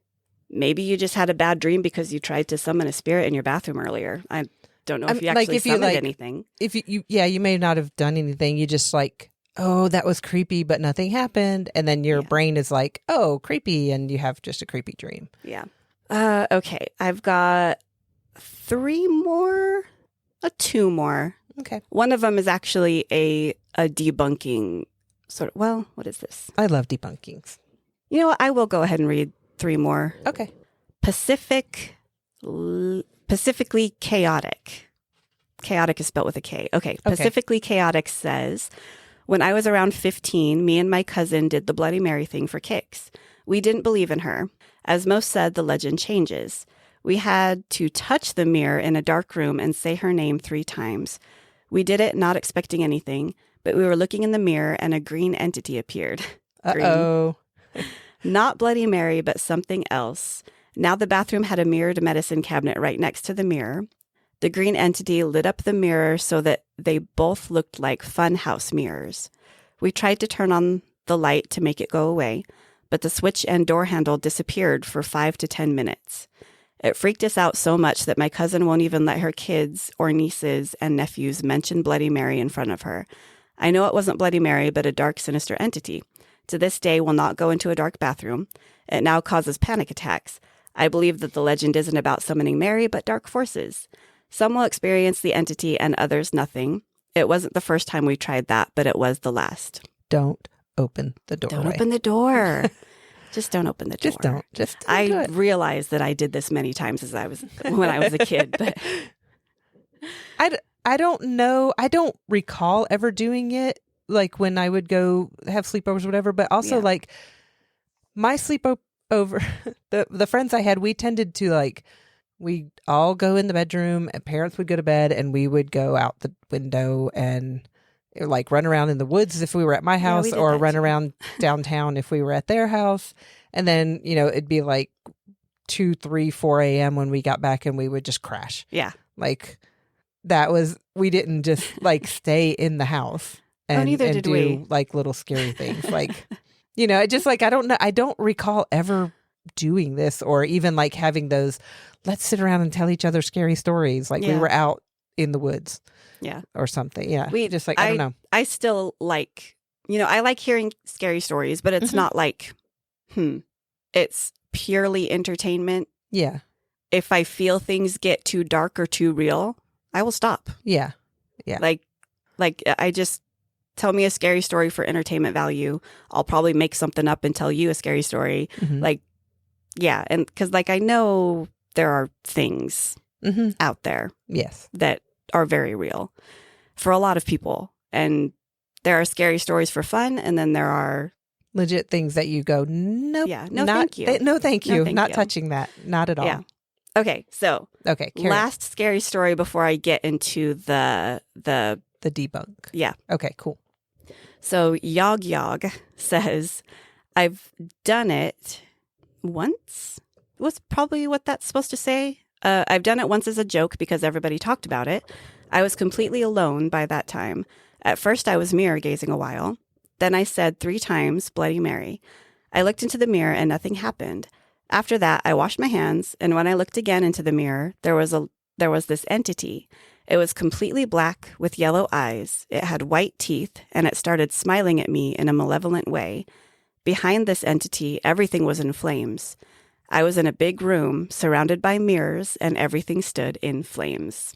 maybe you just had a bad dream because you tried to summon a spirit in your bathroom earlier. I don't know if you actually summoned anything. If you may not have done anything. You just like, oh, that was creepy, but nothing happened. And then your brain is like, oh, creepy. And you have just a creepy dream. Yeah. Okay. I've got 2 more. Okay. One of them is actually a debunking sort of, well, what is this? I love debunkings. You know what? I will go ahead and read 3 more. Okay. Pacifically chaotic. Chaotic is spelled with a K. Okay. Pacifically chaotic says, when I was around 15, me and my cousin did the Bloody Mary thing for kicks. We didn't believe in her. As most said, the legend changes. We had to touch the mirror in a dark room and say her name 3 times. We did it not expecting anything, but we were looking in the mirror and a green entity appeared. Uh-oh. Not Bloody Mary, but something else. Now the bathroom had a mirrored medicine cabinet right next to the mirror. The green entity lit up the mirror so that they both looked like funhouse mirrors. We tried to turn on the light to make it go away, but the switch and door handle disappeared for 5 to 10 minutes. It freaked us out so much that my cousin won't even let her kids or nieces and nephews mention Bloody Mary in front of her. I know it wasn't Bloody Mary, but a dark, sinister entity. To this day, will not go into a dark bathroom. It now causes panic attacks. I believe that the legend isn't about summoning Mary, but dark forces. Some will experience the entity and others nothing. It wasn't the first time we tried that, but it was the last. Don't open the door. Don't open the door. Just don't open the door. Just don't I realized that I did this many times when I was a kid. But I don't know. I don't recall ever doing it, like when I would go have sleepovers or whatever. But also, like my sleepover, the friends I had, we tended to like, we'd all go in the bedroom and parents would go to bed and we would go out the window and like run around in the woods if we were at my house or run around downtown if we were at their house. And then, it'd be like 2, 3, 4 a.m. when we got back and we would just crash. Yeah. Like we didn't just like stay in the house and do like little scary things. Like, it just like, I don't know. I don't recall ever doing this or even like having those, let's sit around and tell each other scary stories. Like we were out in the woods. Yeah. Or something. Yeah. We just like, I don't know. I still like, I like hearing scary stories, but it's not like, it's purely entertainment. Yeah. If I feel things get too dark or too real, I will stop. Yeah. Yeah. Like I just tell me a scary story for entertainment value. I'll probably make something up and tell you a scary story. Mm-hmm. Like, yeah. And because like, I know there are things out there. Yes. That are very real for a lot of people. And there are scary stories for fun. And then there are legit things that you go, nope. Yeah. No, thank you. No, thank you. Not touching that. Not at all. Yeah. Okay. So, last scary story before I get into the debunk. Yeah. Okay, cool. So Yog says, I've done it once. What's probably what that's supposed to say? I've done it once as a joke because everybody talked about it. I was completely alone by that time. At first, I was mirror gazing a while. Then I said 3 times, Bloody Mary. I looked into the mirror and nothing happened. After that, I washed my hands, and when I looked again into the mirror, there was this entity. It was completely black with yellow eyes. It had white teeth, and it started smiling at me in a malevolent way. Behind this entity, everything was in flames. I was in a big room surrounded by mirrors and everything stood in flames.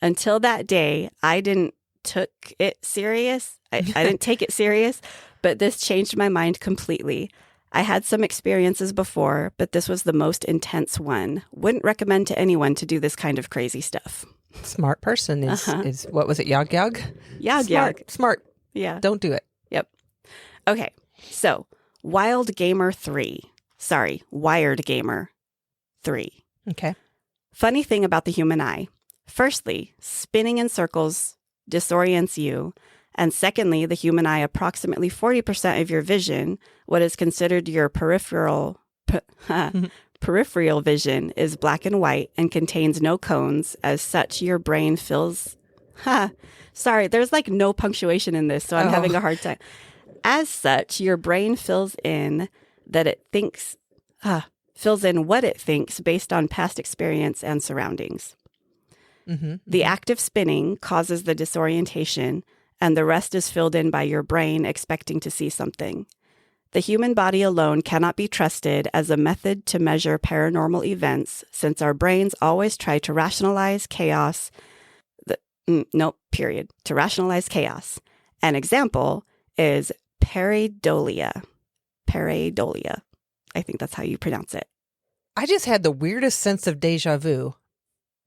Until that day, I didn't take it serious. I didn't take it serious, but this changed my mind completely. I had some experiences before, but this was the most intense one. Wouldn't recommend to anyone to do this kind of crazy stuff. Smart person is what was it? Yog? Yog. Smart. Yeah. Don't do it. Yep. Okay. So Wired Gamer 3. Okay. Funny thing about the human eye. Firstly, spinning in circles disorients you. And secondly, the human eye, approximately 40% of your vision, what is considered your peripheral vision, is black and white and contains no cones. As such, your brain fills... Sorry, there's like no punctuation in this, so I'm having a hard time. As such, your brain fills in what it thinks based on past experience and surroundings. The act of spinning causes the disorientation, and the rest is filled in by your brain expecting to see something. The human body alone cannot be trusted as a method to measure paranormal events, since our brains always try to rationalize chaos. To rationalize chaos. An example is pareidolia. Pareidolia. I think that's how you pronounce it. I just had the weirdest sense of deja vu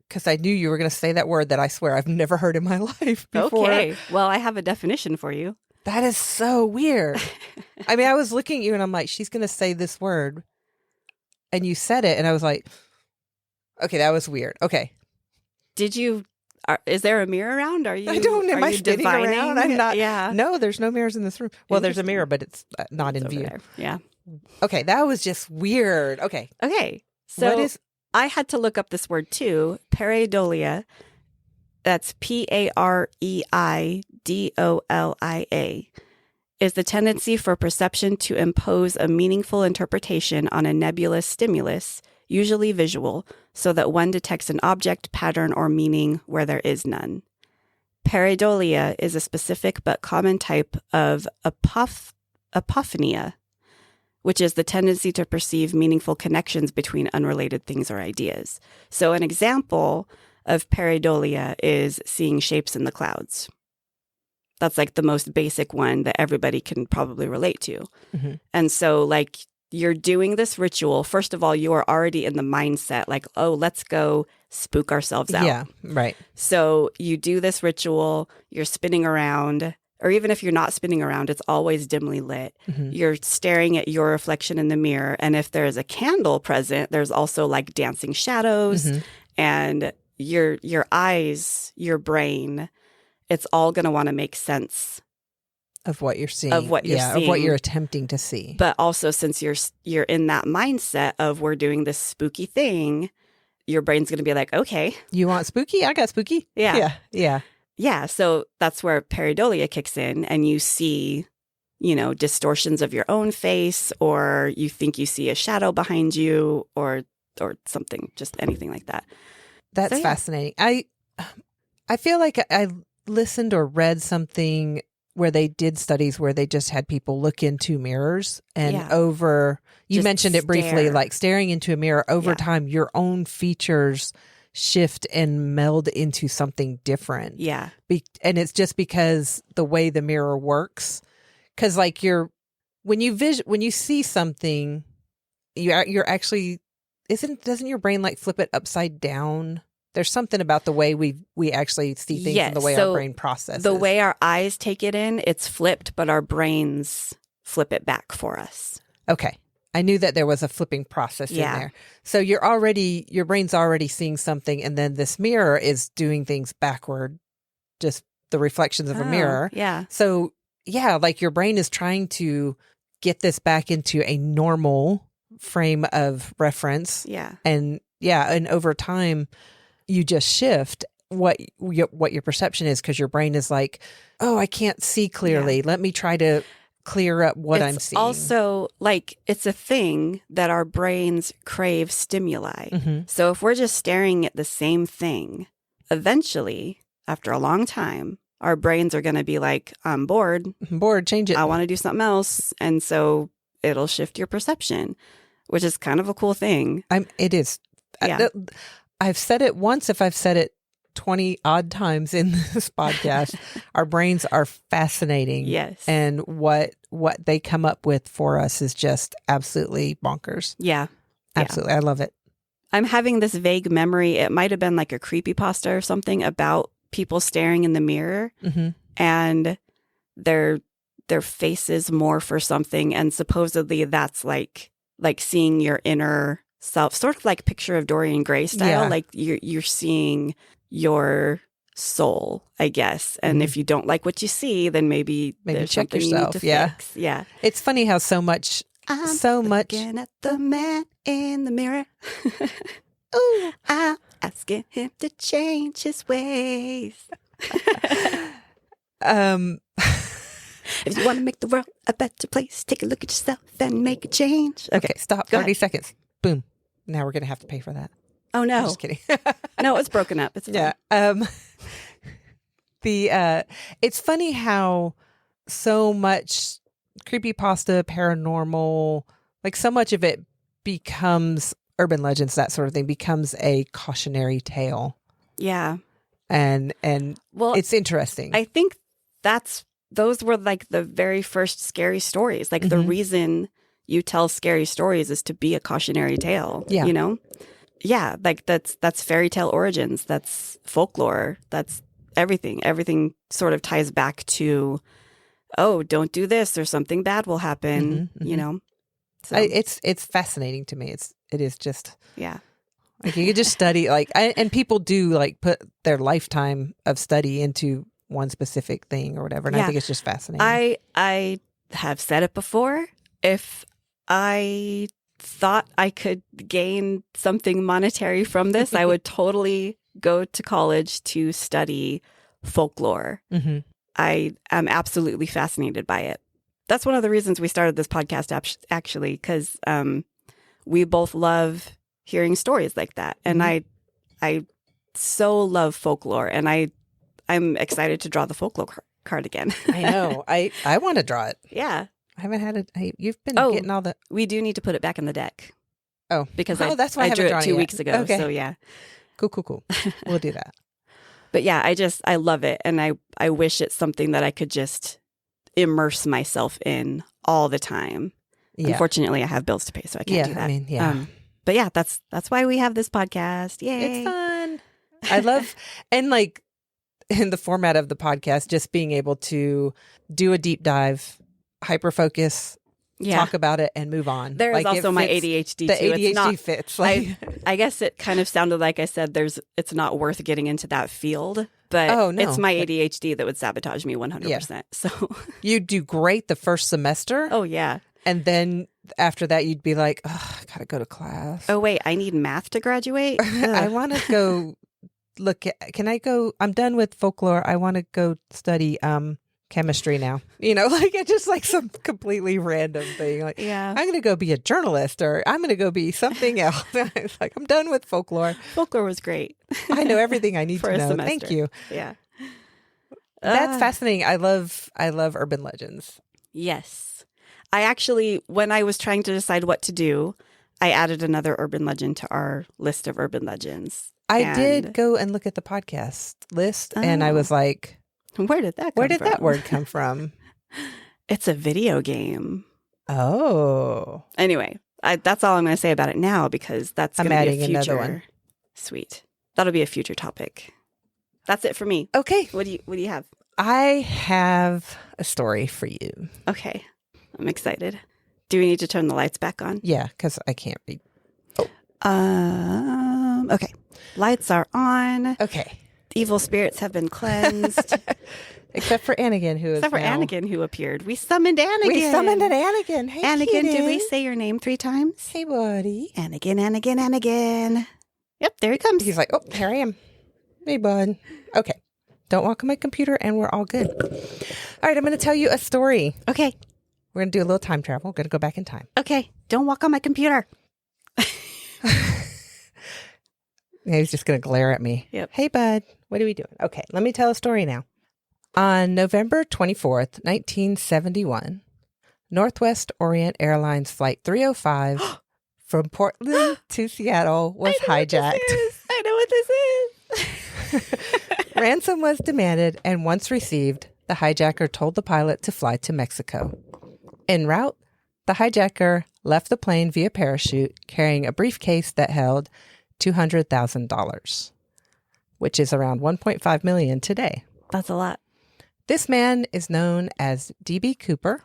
because I knew you were going to say that word that I swear I've never heard in my life before. Okay. Well, I have a definition for you. That is so weird. I mean, I was looking at you and I'm like, she's going to say this word. And you said it and I was like, okay, that was weird. Okay. Is there a mirror around? Am I spinning around? I'm not. Yeah. No, there's no mirrors in this room. Well, there's a mirror, but it's not in view. There. Yeah. Okay, that was just weird. Okay. So I had to look up this word too. Pareidolia. That's Pareidolia. Is the tendency for perception to impose a meaningful interpretation on a nebulous stimulus, usually visual, so that one detects an object, pattern, or meaning where there is none. Pareidolia is a specific but common type of apophenia, which is the tendency to perceive meaningful connections between unrelated things or ideas. So an example of pareidolia is seeing shapes in the clouds. That's like the most basic one that everybody can probably relate to. And so like you're doing this ritual. First of all, you are already in the mindset like, oh, let's go spook ourselves out. Yeah, right. So you do this ritual, you're spinning around, or even if you're not spinning around, it's always dimly lit. You're staring at your reflection in the mirror. And if there's a candle present, there's also like dancing shadows and your eyes, your brain, it's all going to want to make sense of what you're seeing. Of what you're seeing. Of what you're attempting to see. But also since you're in that mindset of we're doing this spooky thing, your brain's going to be like, okay. You want spooky? I got spooky. Yeah. Yeah. So that's where pareidolia kicks in and you see, distortions of your own face, or you think you see a shadow behind you or something, just anything like that. That's fascinating. I feel like I listened or read something where they did studies where they just had people look into mirrors and you just mentioned it briefly, like staring into a mirror over time, your own features shift and meld into something different. Yeah. And it's just because the way the mirror works. Because like when you see something, you're actually, doesn't your brain like flip it upside down? There's something about the way we actually see things and the way our brain processes. The way our eyes take it in, it's flipped, but our brains flip it back for us. Okay. I knew that there was a flipping process in there. So your brain's already seeing something, and then this mirror is doing things backward, just the reflections of a mirror. Yeah. So like your brain is trying to get this back into a normal frame of reference. Yeah. And over time, you just shift what your perception is because your brain is like, oh, I can't see clearly. Let me try to clear up what I'm seeing. Also, like, it's a thing that our brains crave stimuli. So if we're just staring at the same thing, eventually, after a long time, our brains are going to be like, I'm bored. Change it. I want to do something else. And so it'll shift your perception, which is kind of a cool thing. It is. Yeah. I've said it once, if I've said it 20 odd times in this podcast, our brains are fascinating. Yes. And what they come up with for us is just absolutely bonkers. Yeah. Absolutely. I love it. I'm having this vague memory. It might have been like a creepypasta or something about people staring in the mirror and their faces morph or something. And supposedly that's like seeing your inner self, sort of like Picture of Dorian Gray style. Yeah. Like you're seeing your soul, I guess. And if you don't like what you see, then maybe there's check something yourself. you need to fix. Yeah. It's funny how so much. Looking at the man in the mirror. Ooh, I'm asking him to change his ways. If you want to make the world a better place, take a look at yourself and make a change. Okay, stop. 30 seconds. Boom. Now we're going to have to pay for that. Oh, no. I'm just kidding. No, it's broken up. It's fine. Yeah. It's funny how so much creepypasta, paranormal, like so much of it becomes urban legends, that sort of thing, becomes a cautionary tale. Yeah. And well, it's interesting. I think those were like the very first scary stories. Like the reason you tell scary stories is to be a cautionary tale. Yeah. You know? Yeah. Like that's fairy tale origins. That's folklore. That's everything. Everything sort of ties back to, oh, don't do this or something bad will happen, you know? So it's fascinating to me. It is just, yeah. Like you could just study and people do like put their lifetime of study into one specific thing or whatever. And I think it's just fascinating. I have said it before. If I thought I could gain something monetary from this, I would totally go to college to study folklore. I am absolutely fascinated by it. That's one of the reasons we started this podcast, actually, because we both love hearing stories like that. And I so love folklore, and I'm excited to draw the folklore card again. I know. I want to draw it. Yeah. I haven't had it. You've been getting all the... We do need to put it back in the deck. Oh. Because that's why I drew haven't it 2 weeks ago. Okay. So yeah. Cool. We'll do that. But yeah, I love it. And I wish it's something that I could just immerse myself in all the time. Yeah. Unfortunately, I have bills to pay, so I can't do that. I mean, yeah. But yeah, that's why we have this podcast. Yay. It's fun. I love, and like in the format of the podcast, just being able to do a deep dive, hyper focus, talk about it, and move on. There is also my ADHD the too. ADHD fits. Like, I guess it kind of sounded like I said it's not worth getting into that field, but it's my ADHD that would sabotage me 100%. Yeah. So you do great the first semester. Oh yeah. And then after that, you'd be like, oh, I gotta go to class. Oh wait, I need math to graduate. I want to go can I go? I'm done with folklore. I want to go study chemistry now. You know, like it's just like some completely random thing. Like, I'm going to go be a journalist, or I'm going to go be something else. It's like, I'm done with folklore. Folklore was great. I know everything I need for to know. Semester. Thank you. Yeah. That's fascinating. I love urban legends. Yes. I actually, when I was trying to decide what to do, I added another urban legend to our list of urban legends. I did go and look at the podcast list, and I was like, where did that word come from? It's a video game. Oh. Anyway, that's all I'm going to say about it now, because that's going to be a future. Another one. Sweet. That'll be a future topic. That's it for me. Okay. What do you have? I have a story for you. Okay. I'm excited. Do we need to turn the lights back on? Yeah, because I can't read. Oh. Okay. Lights are on. Okay. Evil spirits have been cleansed. Except for Anakin, Anakin, who appeared. We summoned Anakin. We summoned an Anakin. Hey, Anakin, kiddo. did we say your name 3 times? Hey, buddy. Anakin. Yep, there he comes. He's like, oh, here I am. Hey, bud. Okay. Don't walk on my computer, and we're all good. All right, I'm going to tell you a story. Okay. We're going to do a little time travel. We're going to go back in time. Okay. Don't walk on my computer. Yeah, he's just going to glare at me. Yep. Hey, bud. What are we doing? Okay, let me tell a story now. On November 24th, 1971, Northwest Orient Airlines Flight 305 from Portland to Seattle was hijacked. I know what this is. Ransom was demanded, and once received, the hijacker told the pilot to fly to Mexico. En route, the hijacker left the plane via parachute, carrying a briefcase that held $200,000, which is around $1.5 million today. That's a lot. This man is known as D.B. Cooper,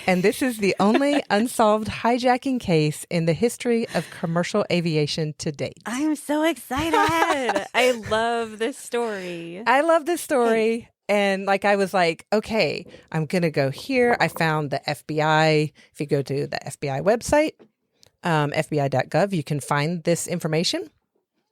And this is the only unsolved hijacking case in the history of commercial aviation to date. I am so excited. I love this story. I love this story. And I was like, okay, I'm going to go here. I found the FBI. If you go to the FBI website, fbi.gov, you can find this information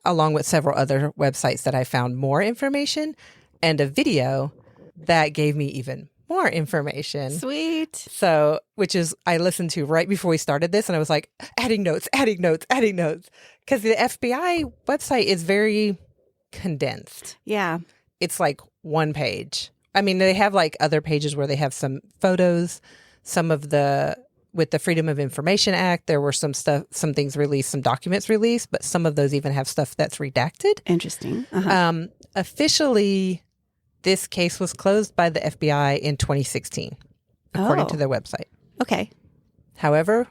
along with several other websites that I found more information and a video that gave me even more information. Sweet. So, which is, I listened to right before we started this, and I was like, adding notes. Because the FBI website is very condensed. Yeah. It's like one page. I mean, they have other pages where they have some photos, with the Freedom of Information Act, there were some things released, some documents released, but some of those even have stuff that's redacted. Interesting. Uh-huh. Officially, this case was closed by the FBI in 2016, according to their website. Okay. However,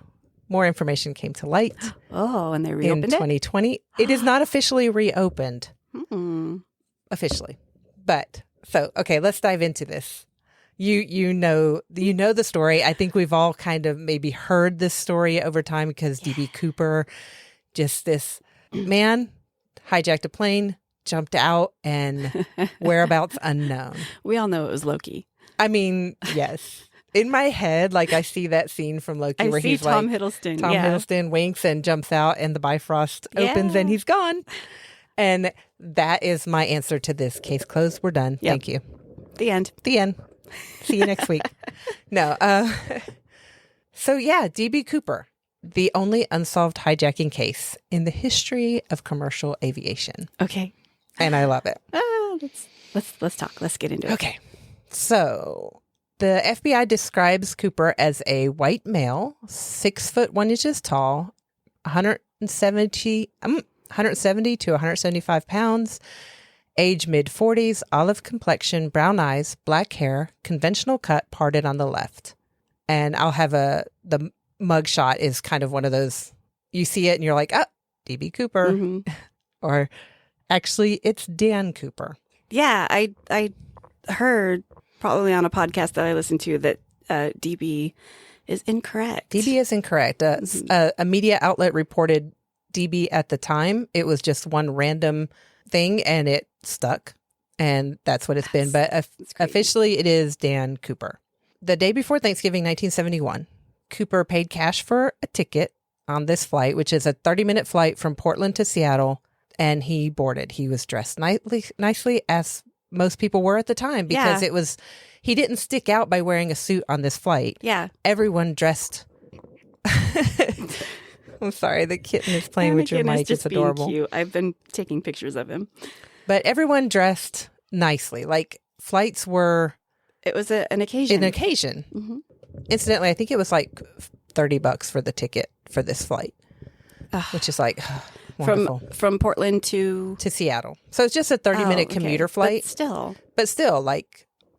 more information came to light. Oh, and they reopened in 2020. It is not officially reopened. Officially. But, okay, let's dive into this. You know the story. I think we've all kind of maybe heard this story over time because D.B. Cooper, just this man, hijacked a plane, jumped out, and whereabouts unknown. We all know it was Loki. I mean, yes. In my head, I see that scene from Loki where he's Tom Hiddleston. Tom Hiddleston winks and jumps out and the Bifrost opens and he's gone. And that is my answer to this. Case closed. We're done. Yep. Thank you. The end. See you next week. No. So yeah, D.B. Cooper, the only unsolved hijacking case in the history of commercial aviation. Okay. And I love it. Let's talk. Let's get into it. Okay. So the FBI describes Cooper as a white male, 6 foot 1 inches tall, 170 to 175 pounds, age mid-40s, olive complexion, brown eyes, black hair, conventional cut, parted on the left. And I'll have the mug shot is kind of one of those, you see it and you're like, oh, D.B. Cooper. Mm-hmm. Or actually, it's Dan Cooper. Yeah, I heard probably on a podcast that I listened to that DB is incorrect. DB is incorrect. A media outlet reported DB at the time. It was just one random thing and it stuck. And that's what it's been. But officially, it is Dan Cooper. The day before Thanksgiving, 1971, Cooper paid cash for a ticket on this flight, which is a 30-minute flight from Portland to Seattle. And he boarded. He was dressed nicely, as most people were at the time, because he didn't stick out by wearing a suit on this flight. Yeah. Everyone dressed. I'm sorry, the kitten is playing with your mic. It's adorable. Being cute. I've been taking pictures of him. But everyone dressed nicely. Flights were. It was an occasion. An occasion. Mm-hmm. Incidentally, I think it was $30 for the ticket for this flight, which is wonderful. From Portland to Seattle. So it's just a 30-minute commuter flight. But still,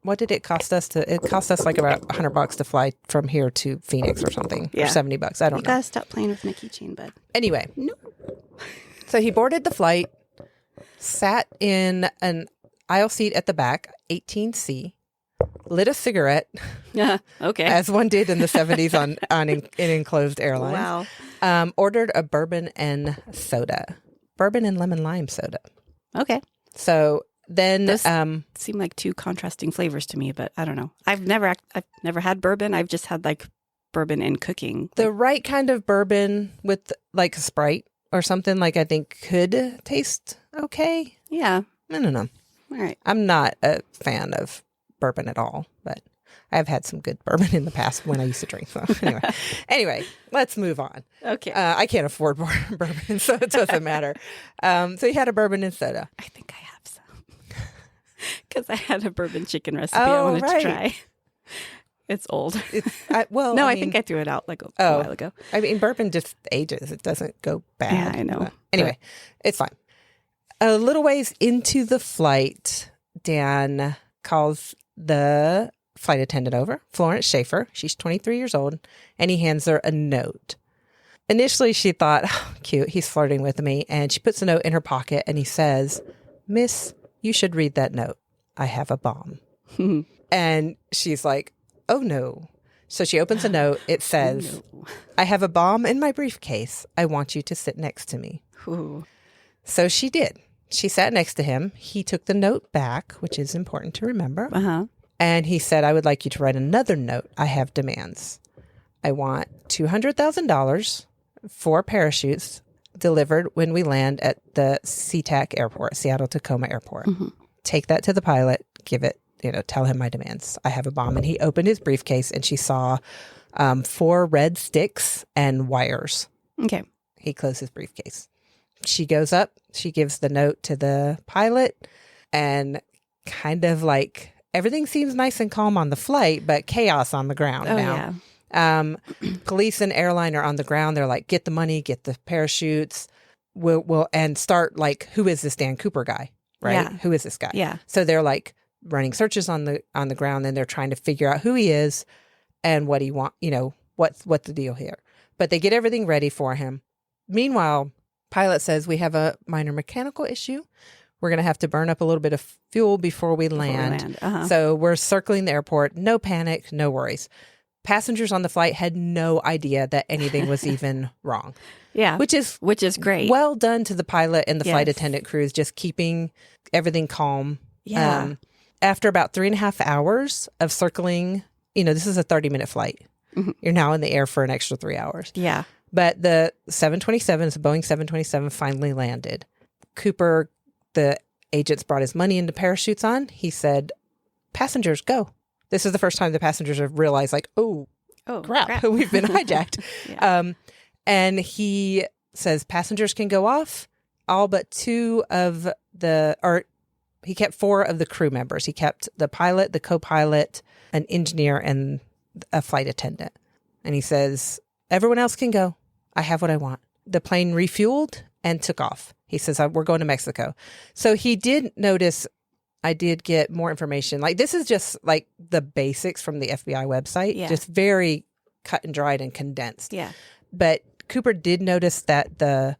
what did it cost us it cost us about $100 to fly from here to Phoenix or something, or $70. I don't know. You gotta stop playing with my keychain, bud. Anyway. No. So he boarded the flight, sat in an aisle seat at the back, 18C, lit a cigarette. Yeah. Okay. As one did in the 70s in enclosed airlines. Wow. Ordered a bourbon and soda. Bourbon and lemon lime soda. Okay. So then those seem like two contrasting flavors to me, but I don't know. I've never had bourbon. I've just had bourbon and cooking. The right kind of bourbon with a Sprite or something I think could taste okay. Yeah. I don't know. All right. I'm not a fan of bourbon at all, but I've had some good bourbon in the past when I used to drink. So anyway, let's move on. Okay. I can't afford bourbon, so it doesn't matter. So he had a bourbon and soda. I think I have some. Because I had a bourbon chicken recipe I wanted to try. It's old. I think I threw it out a while ago. I mean, bourbon just ages. It doesn't go bad. Yeah, I know. Anyway, it's fine. A little ways into the flight, Dan calls the flight attendant over, Florence Schaefer. She's 23 years old, and he hands her a note. Initially, she thought, oh, cute, he's flirting with me, and she puts the note in her pocket, and he says, Miss, you should read that note. I have a bomb. And she's like, oh, no. So she opens a note. It says, I have a bomb in my briefcase. I want you to sit next to me. Ooh. So she did. She sat next to him. He took the note back, which is important to remember. Uh-huh. And he said, I would like you to write another note. I have demands. I want $200,000 for parachutes delivered when we land at the SeaTac airport, Seattle-Tacoma airport. Mm-hmm. Take that to the pilot, give it, tell him my demands. I have a bomb. And he opened his briefcase and she saw 4 red sticks and wires. Okay. He closed his briefcase. She goes up, she gives the note to the pilot, and kind of like everything seems nice and calm on the flight, but chaos on the ground now. Yeah. Police and airline are on the ground. They're like, get the money, get the parachutes. We'll and start like, who is this Dan Cooper guy? Right? Yeah. Who is this guy? Yeah. So they're like running searches on the ground, and they're trying to figure out who he is and what he want, what's the deal here. But they get everything ready for him. Meanwhile, pilot says, we have a minor mechanical issue. We're going to have to burn up a little bit of fuel before we land. Uh-huh. So we're circling the airport. No panic, no worries. Passengers on the flight had no idea that anything was even wrong. Yeah. Which is great. Well done to the pilot and the flight attendant crews, just keeping everything calm. Yeah. After about 3.5 hours of circling, this is a 30-minute flight. Mm-hmm. You're now in the air for an extra 3 hours. Yeah. But the 727, the Boeing 727 finally landed. Cooper, the agents brought his money into parachutes on. He said, passengers, go. This is the first time the passengers have realized, like, oh crap. We've been hijacked. Yeah. And he says passengers can go off. All but 2 of he kept 4 of the crew members. He kept the pilot, the co-pilot, an engineer, and a flight attendant. And he says, everyone else can go. I have what I want. The plane refueled and took off. He says, we're going to Mexico. So he did notice, I did get more information. Like, this is just like the basics from the FBI website. Yeah. Just very cut and dried and condensed. Yeah. But Cooper did notice that the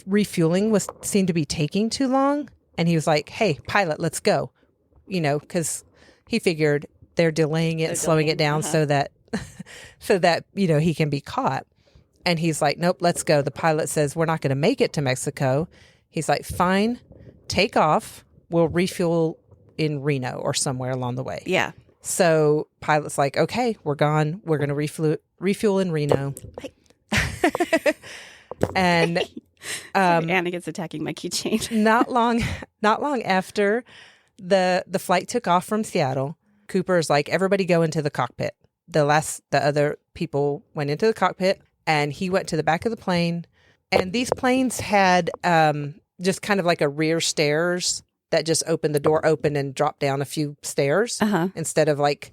refueling seemed to be taking too long. And he was like, hey, pilot, let's go. Because he figured they're delaying it and slowing it down so that he can be caught. And he's like, nope, let's go. The pilot says, we're not going to make it to Mexico. He's like, fine, take off. We'll refuel in Reno or somewhere along the way. Yeah. So pilot's like, okay, we're gone. We're going to refuel in Reno. And Anna gets attacking my keychain. not long after the flight took off from Seattle, Cooper's like, everybody go into the cockpit. The other people went into the cockpit, and he went to the back of the plane. And these planes had just kind of like a rear stairs that just opened the door open and dropped down a few stairs. Uh-huh. Instead of like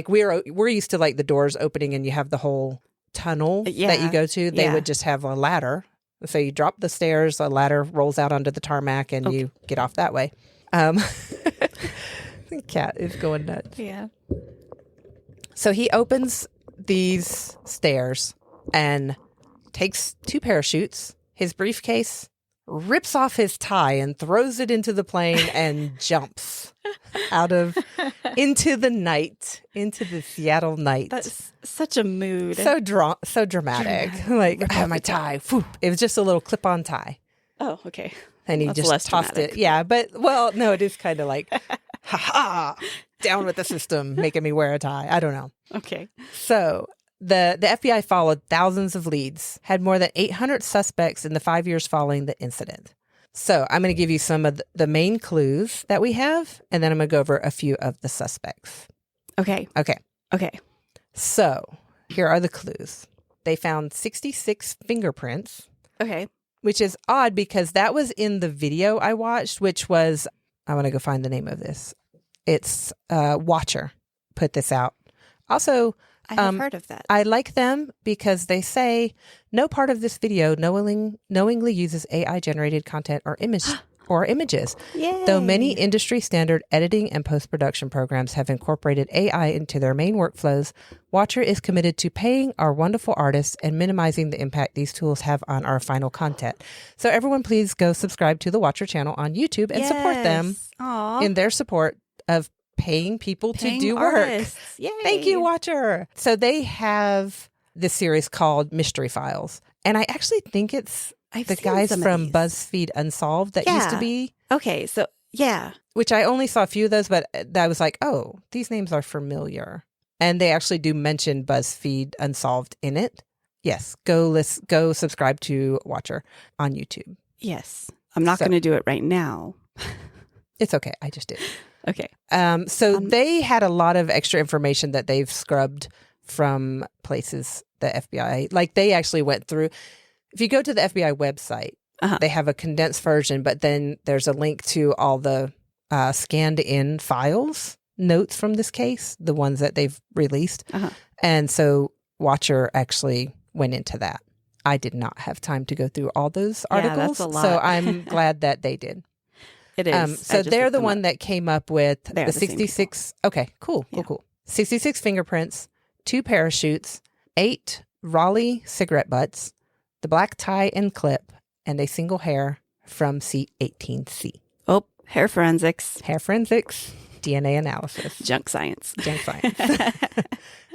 we're used to like the doors opening and you have the whole tunnel that you go to. They would just have a ladder. So you drop the stairs, a ladder rolls out onto the tarmac, and you get off that way. The cat is going nuts. Yeah. So he opens these stairs and takes 2 parachutes, his briefcase, rips off his tie and throws it into the plane and jumps into the night, into the Seattle night. That's such a mood. So dramatic. Like, I have my tie. Whoop. It was just a little clip-on tie. Oh, okay. And he just tossed it. Yeah, but, no, it is kind of like, ha-ha, down with the system, making me wear a tie. I don't know. Okay. So the FBI followed thousands of leads, had more than 800 suspects in the 5 years following the incident. So I'm going to give you some of the main clues that we have, and then I'm going to go over a few of the suspects. Okay. So here are the clues. They found 66 fingerprints. Okay. Which is odd because that was in the video I watched, which was, I want to go find the name of this. It's Watcher put this out. Also, I have heard of that. I like them because they say no part of this video knowingly uses AI-generated content or images. Yay. Though many industry standard editing and post-production programs have incorporated AI into their main workflows, Watcher is committed to paying our wonderful artists and minimizing the impact these tools have on our final content. So everyone please go subscribe to the Watcher channel on YouTube and support them in their support of paying people to Paying do artists. work. Yay. Thank you, Watcher. So they have this series called Mystery Files. And I actually think it's I've the seen guys some of from these. BuzzFeed Unsolved that used to be. Okay, so yeah. Which I only saw a few of those, but I was like, oh, these names are familiar. And they actually do mention BuzzFeed Unsolved in it. Yes, go subscribe to Watcher on YouTube. Yes. I'm not going to do it right now. It's okay. I just did. Okay. So they had a lot of extra information that they've scrubbed from places, the FBI. Like they actually went through. If you go to the FBI website, they have a condensed version, but then there's a link to all the scanned in files, notes from this case, the ones that they've released. And so Watcher actually went into that. I did not have time to go through all those articles. That's a lot. So I'm glad that they did. It is. So they're the one that came up with the 66. Okay, cool. 66 fingerprints, 2 parachutes, 8 Raleigh cigarette butts, the black tie and clip, and a single hair from seat 18C. Oh, hair forensics. Hair forensics, DNA analysis. Junk science.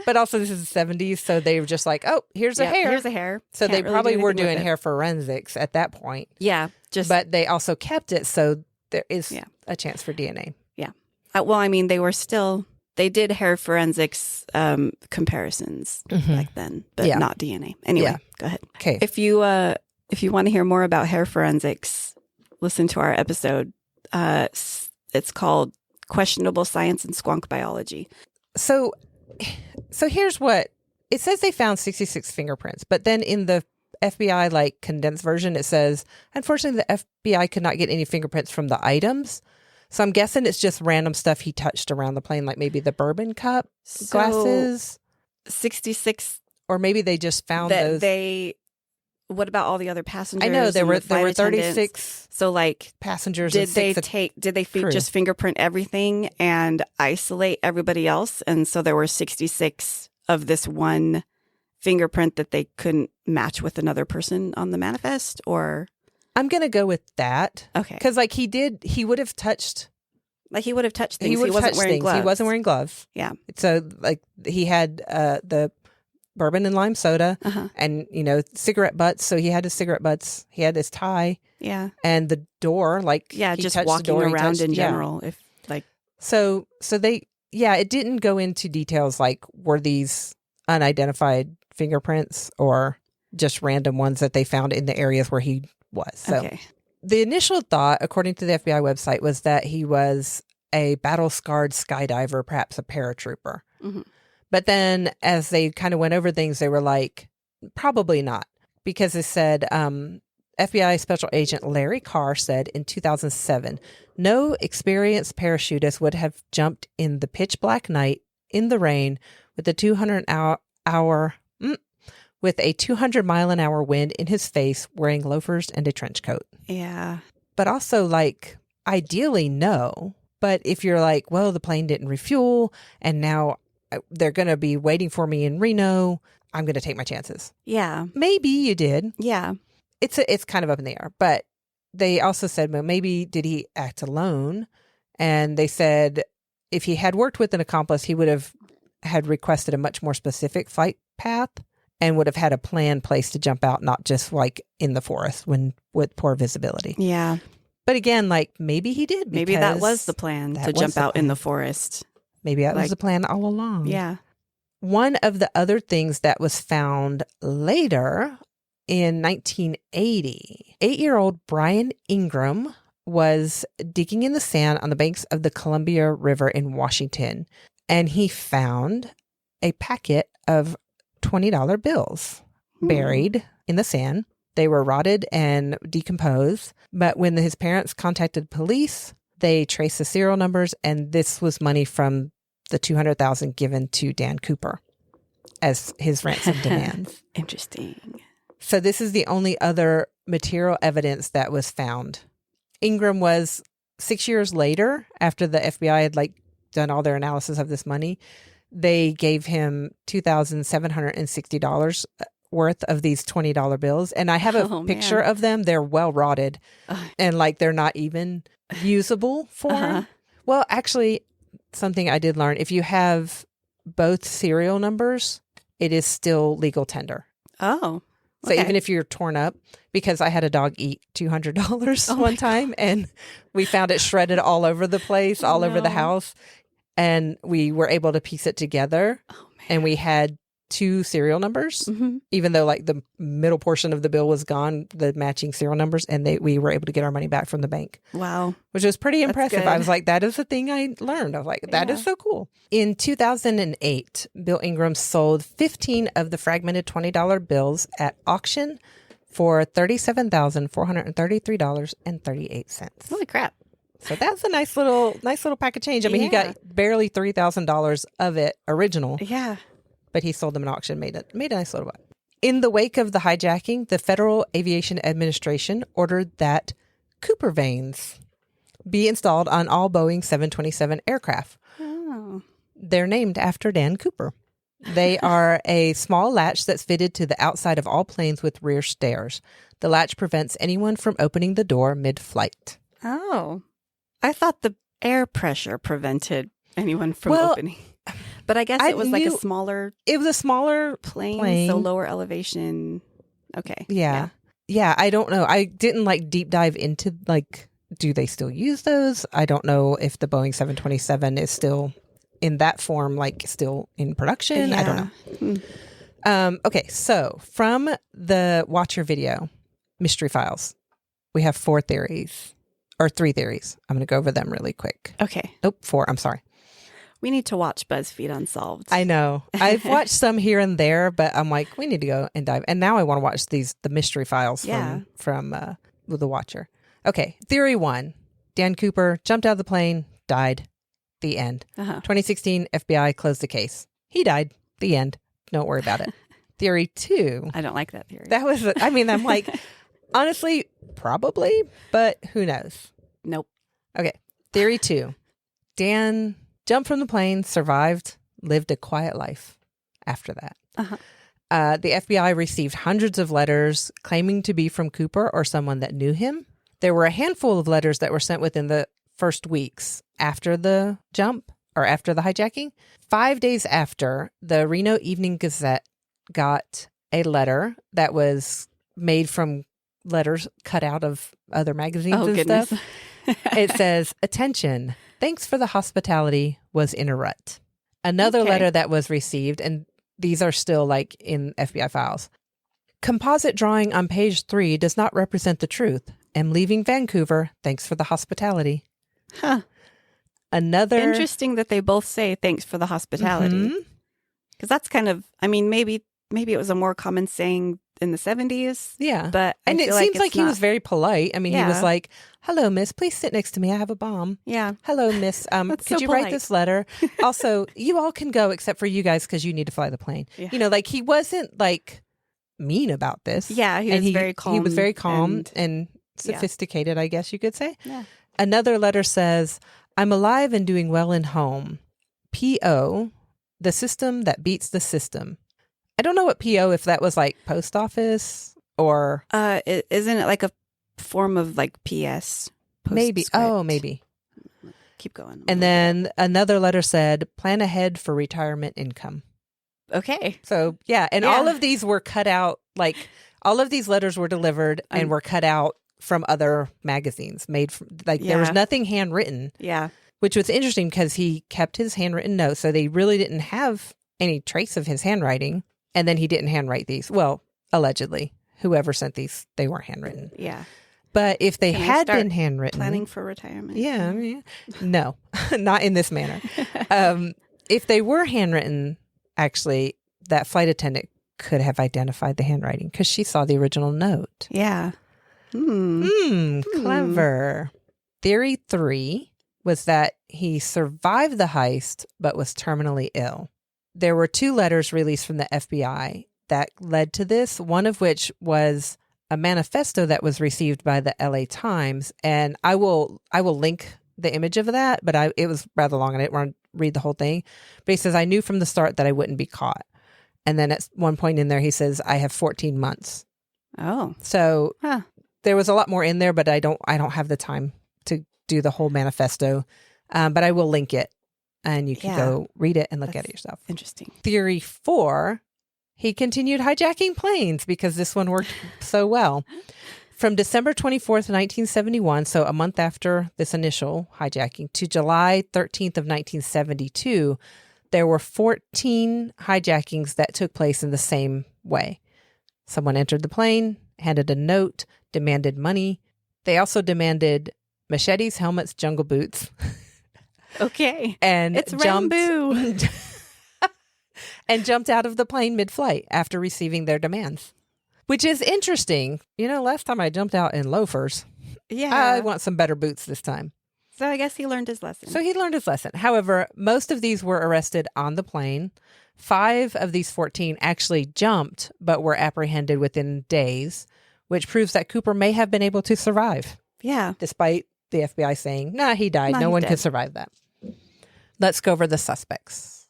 But also this is the 70s, so they were just like, oh, here's a hair. Here's a hair. So they probably were doing hair forensics at that point. Yeah. But they also kept it, so there is a chance for DNA. Yeah. Well, I mean, they did hair forensics comparisons back then, but not DNA. Anyway, go ahead. Okay. If you want to hear more about hair forensics, listen to our episode. It's called Questionable Science and Squonk Biology. So here's what it says. They found 66 fingerprints, but then in the FBI condensed version, it says, unfortunately, the FBI could not get any fingerprints from the items. So I'm guessing it's just random stuff he touched around the plane, like maybe the bourbon cup, glasses. 66. Or maybe they just found those. What about all the other passengers? I know there were 36. Attendants? So passengers. Did they just fingerprint everything and isolate everybody else? And so there were 66 of this one fingerprint that they couldn't match with another person on the manifest, or? I'm going to go with that. Okay. Because he would have touched. He would have touched things. He wasn't wearing gloves. He wasn't wearing gloves. Yeah. So he had the bourbon and lime soda and, cigarette butts. So he had his cigarette butts. He had his tie. Yeah. And the door, just walking around in general. If So it didn't go into details were these unidentified fingerprints or just random ones that they found in the areas where he was. So the initial thought, according to the FBI website, was that he was a battle-scarred skydiver, perhaps a paratrooper. Mm-hmm. But then as they kind of went over things, they were like, probably not. Because they said, FBI Special Agent Larry Carr said in 2007, no experienced parachutist would have jumped in the pitch black night in the rain with a 200 mile an hour wind in his face, wearing loafers and a trench coat. Yeah. But also ideally no. But if you're well, the plane didn't refuel and now they're going to be waiting for me in Reno, I'm going to take my chances. Yeah. Maybe you did. Yeah. It's kind of up in the air. But they also said, well, maybe did he act alone? And they said if he had worked with an accomplice, he would have had requested a much more specific flight path and would have had a plan placed to jump out, not just in the forest with poor visibility. Yeah. But again, maybe he did. Maybe that was the plan, to jump out in the forest. Maybe that was the plan all along. Yeah. One of the other things that was found later in 1980, 8-year-old Brian Ingram was digging in the sand on the banks of the Columbia River in Washington, and he found a packet of $20 bills buried in the sand. They were rotted and decomposed, but when his parents contacted police, they traced the serial numbers, and this was money from the $200,000 given to Dan Cooper as his ransom demands. Interesting. So this is the only other material evidence that was found. Ingram was 6 years later, after the FBI had done all their analysis of this money, they gave him $2,760 worth of these $20 bills. And I have a picture of them. They're well rotted and they're not even usable for. Well, actually, something I did learn. If you have both serial numbers, it is still legal tender. Oh. So even if you're torn up, because I had a dog eat $200 one time and we found it shredded all over the place, all over the house. And we were able to piece it together. Oh, man. And we had 2 serial numbers, even though like the middle portion of the bill was gone, the matching serial numbers, and we were able to get our money back from the bank. Wow. Which was pretty impressive. I was like, that is the thing I learned. I was like, that is so cool. In 2008, Bill Ingram sold 15 of the fragmented $20 bills at auction for $37,433.38. Holy crap. So that's a nice little pack of change. I mean, he got barely $3,000 of it original. Yeah. But he sold them in auction, made a nice little buck. In the wake of the hijacking, the Federal Aviation Administration ordered that Cooper vanes be installed on all Boeing 727 aircraft. Oh. They're named after Dan Cooper. They are a small latch that's fitted to the outside of all planes with rear stairs. The latch prevents anyone from opening the door mid-flight. Oh. I thought the air pressure prevented anyone from opening. But I guess it was like a smaller... It was a smaller plane. So lower elevation. Okay. Yeah. I don't know. I didn't like deep dive into like, do they still use those? I don't know if the Boeing 727 is still in that form, like still in production. I don't know. Okay. So from the Watcher video, Mystery Files, we have 3 theories. I'm going to go over them really quick. Okay. Nope, 4. I'm sorry. We need to watch BuzzFeed Unsolved. I know. I've watched some here and there, but I'm like, we need to go and dive. And now I want to watch the Mystery Files from The Watcher. Okay. Theory 1. Dan Cooper jumped out of the plane, died. The end. 2016, FBI closed the case. He died. The end. Don't worry about it. Theory 2. I don't like that theory. That was, I'm like, honestly, probably, but who knows? Nope. Okay. Theory 2. Dan jumped from the plane, survived, lived a quiet life after that. The FBI received hundreds of letters claiming to be from Cooper or someone that knew him. There were a handful of letters that were sent within the first weeks after the jump or after the hijacking. 5 days after, the Reno Evening Gazette got a letter that was made from letters cut out of other magazines stuff. It says, "Attention. Thanks for the hospitality, was in a rut." Another letter that was received, and these are still like in FBI files. "Composite drawing on page 3 does not represent the truth. Am leaving Vancouver. Thanks for the hospitality." Huh. Another... Interesting that they both say thanks for the hospitality. Because that's kind of, I mean, maybe it was a more common saying in the 70s. Yeah. But and it seems like he was very polite. I mean, he was like, "Hello, miss, please sit next to me. I have a bomb." Yeah. "Hello, miss. Could you write this letter? Also, you all can go except for you guys because you need to fly the plane." Yeah. You know, like he wasn't like mean about this. Yeah. He was very calm. He was very calm and sophisticated, I guess you could say. Yeah. Another letter says, "I'm alive and doing well in home. P.O. The system that beats the system." I don't know what P.O., if that was like post office or... Isn't it like a form of like P.S.? Maybe. Oh, maybe. Keep going. And then another letter said, "Plan ahead for retirement income." Okay. So, yeah. And all of these were cut out, like all of these letters were delivered and were cut out from other magazines made from, like there was nothing handwritten. Yeah. Which was interesting because he kept his handwritten notes. So they really didn't have any trace of his handwriting. And then he didn't handwrite these. Well, allegedly, whoever sent these, they weren't handwritten. Yeah. But if they had been handwritten... Planning for retirement. Yeah. I mean, no, not in this manner. If they were handwritten, actually, that flight attendant could have identified the handwriting because she saw the original note. Yeah. Clever. Theory 3 was that he survived the heist, but was terminally ill. There were 2 letters released from the FBI that led to this, one of which was a manifesto that was received by the LA Times. And I will link the image of that, but it was rather long. I didn't want to read the whole thing. But he says, "I knew from the start that I wouldn't be caught." And then at one point in there, he says, "I have 14 months. Oh. So there was a lot more in there, but I don't have the time to do the whole manifesto. But I will link it And you can go read it and look at it yourself. Interesting. Theory 4, he continued hijacking planes because this one worked so well. From December 24th, 1971, so a month after this initial hijacking, to July 13th of 1972, there were 14 hijackings that took place in the same way. Someone entered the plane, handed a note, demanded money. They also demanded machetes, helmets, jungle boots. Okay. And it's Rambo. And jumped out of the plane mid-flight after receiving their demands. Which is interesting. You know, last time I jumped out in loafers. Yeah. I want some better boots this time. So I guess he learned his lesson. However, most of these were arrested on the plane. 5 of these 14 actually jumped, but were apprehended within days, which proves that Cooper may have been able to survive. Yeah. Despite the FBI saying, nah, he died. No one could survive that. Let's go over the suspects.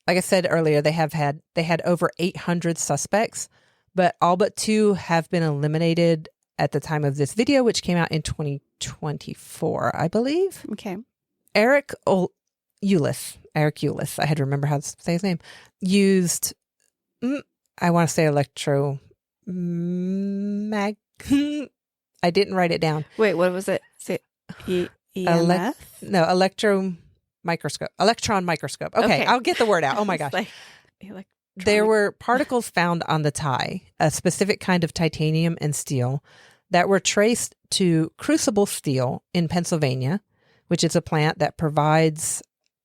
Like I said earlier, they had over 800 suspects, but all but 2 have been eliminated at the time of this video, which came out in 2024, I believe. Okay. Eric Ulis, I had to remember how to say his name, used, I want to say I didn't write it down. Wait, what was it? EMF? Electron microscope. Okay, I'll get the word out. Oh my gosh. There were particles found on the tie, a specific kind of titanium and steel, that were traced to Crucible Steel in Pennsylvania, which is a plant that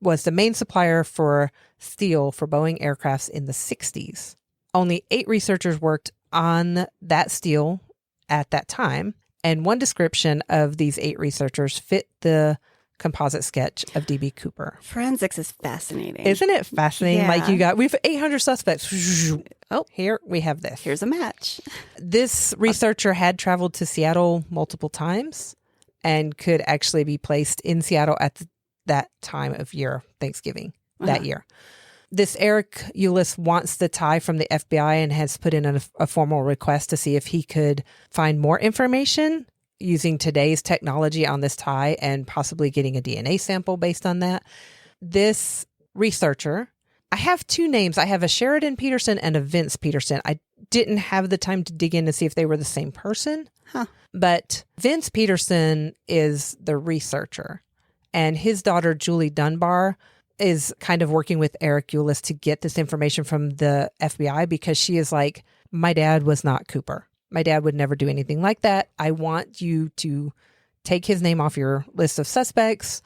was the main supplier for steel for Boeing aircrafts in the 60s. Only 8 researchers worked on that steel at that time, and one description of these 8 researchers fit the composite sketch of D.B. Cooper. Forensics is fascinating. Isn't it fascinating? Yeah. We've 800 suspects. Oh, here we have this. Here's a match. This researcher had traveled to Seattle multiple times and could actually be placed in Seattle at that time of year, Thanksgiving, that year. This Eric Ulis wants the tie from the FBI and has put in a formal request to see if he could find more information using today's technology on this tie and possibly getting a DNA sample based on that. This researcher, I have 2 names. I have a Sheridan Peterson and a Vince Peterson. I didn't have the time to dig in to see if they were the same person. But Vince Peterson is the researcher, and his daughter, Julie Dunbar, is kind of working with Eric Ulis to get this information from the FBI because she is like, my dad was not Cooper. My dad would never do anything like that. I want you to take his name off your list of suspects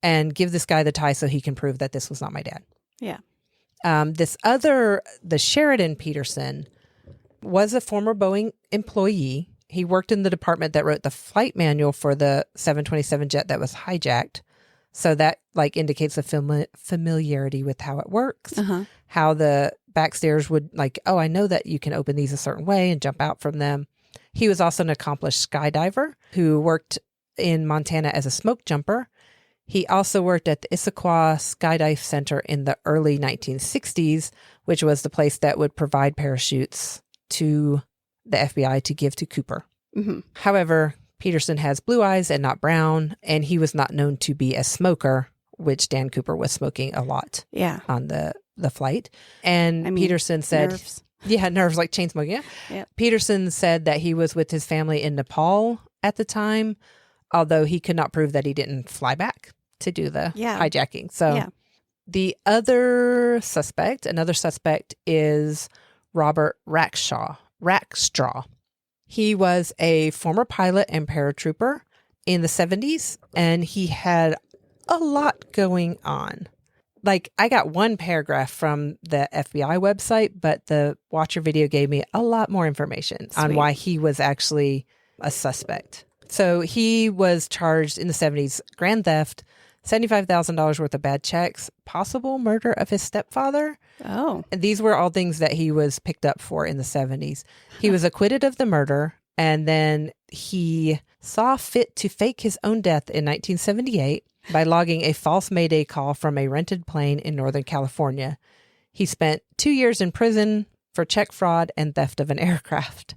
and give this guy the tie so he can prove that this was not my dad. Yeah. The Sheridan Peterson was a former Boeing employee. He worked in the department that wrote the flight manual for the 727 jet that was hijacked. So that indicates a familiarity with how it works, how the backstairs would I know that you can open these a certain way and jump out from them. He was also an accomplished skydiver who worked in Montana as a smoke jumper. He also worked at the Issaquah Skydive Center in the early 1960s, which was the place that would provide parachutes to the FBI to give to Cooper. However, Peterson has blue eyes and not brown, and he was not known to be a smoker, which Dan Cooper was smoking a lot on the flight. And Peterson said, nerves. Nerves like chain smoking. Yep. Peterson said that he was with his family in Nepal at the time, although he could not prove that he didn't fly back to do the hijacking. So the another suspect is Robert Rackstraw. He was a former pilot and paratrooper in the 70s, and he had a lot going on. I got one paragraph from the FBI website, but the Watcher video gave me a lot more information on why he was actually a suspect. So he was charged in the 70s, grand theft, $75,000 worth of bad checks, possible murder of his stepfather. Oh. And these were all things that he was picked up for in the 70s. He was acquitted of the murder, and then he saw fit to fake his own death in 1978 by logging a false Mayday call from a rented plane in Northern California. He spent 2 years in prison for check fraud and theft of an aircraft.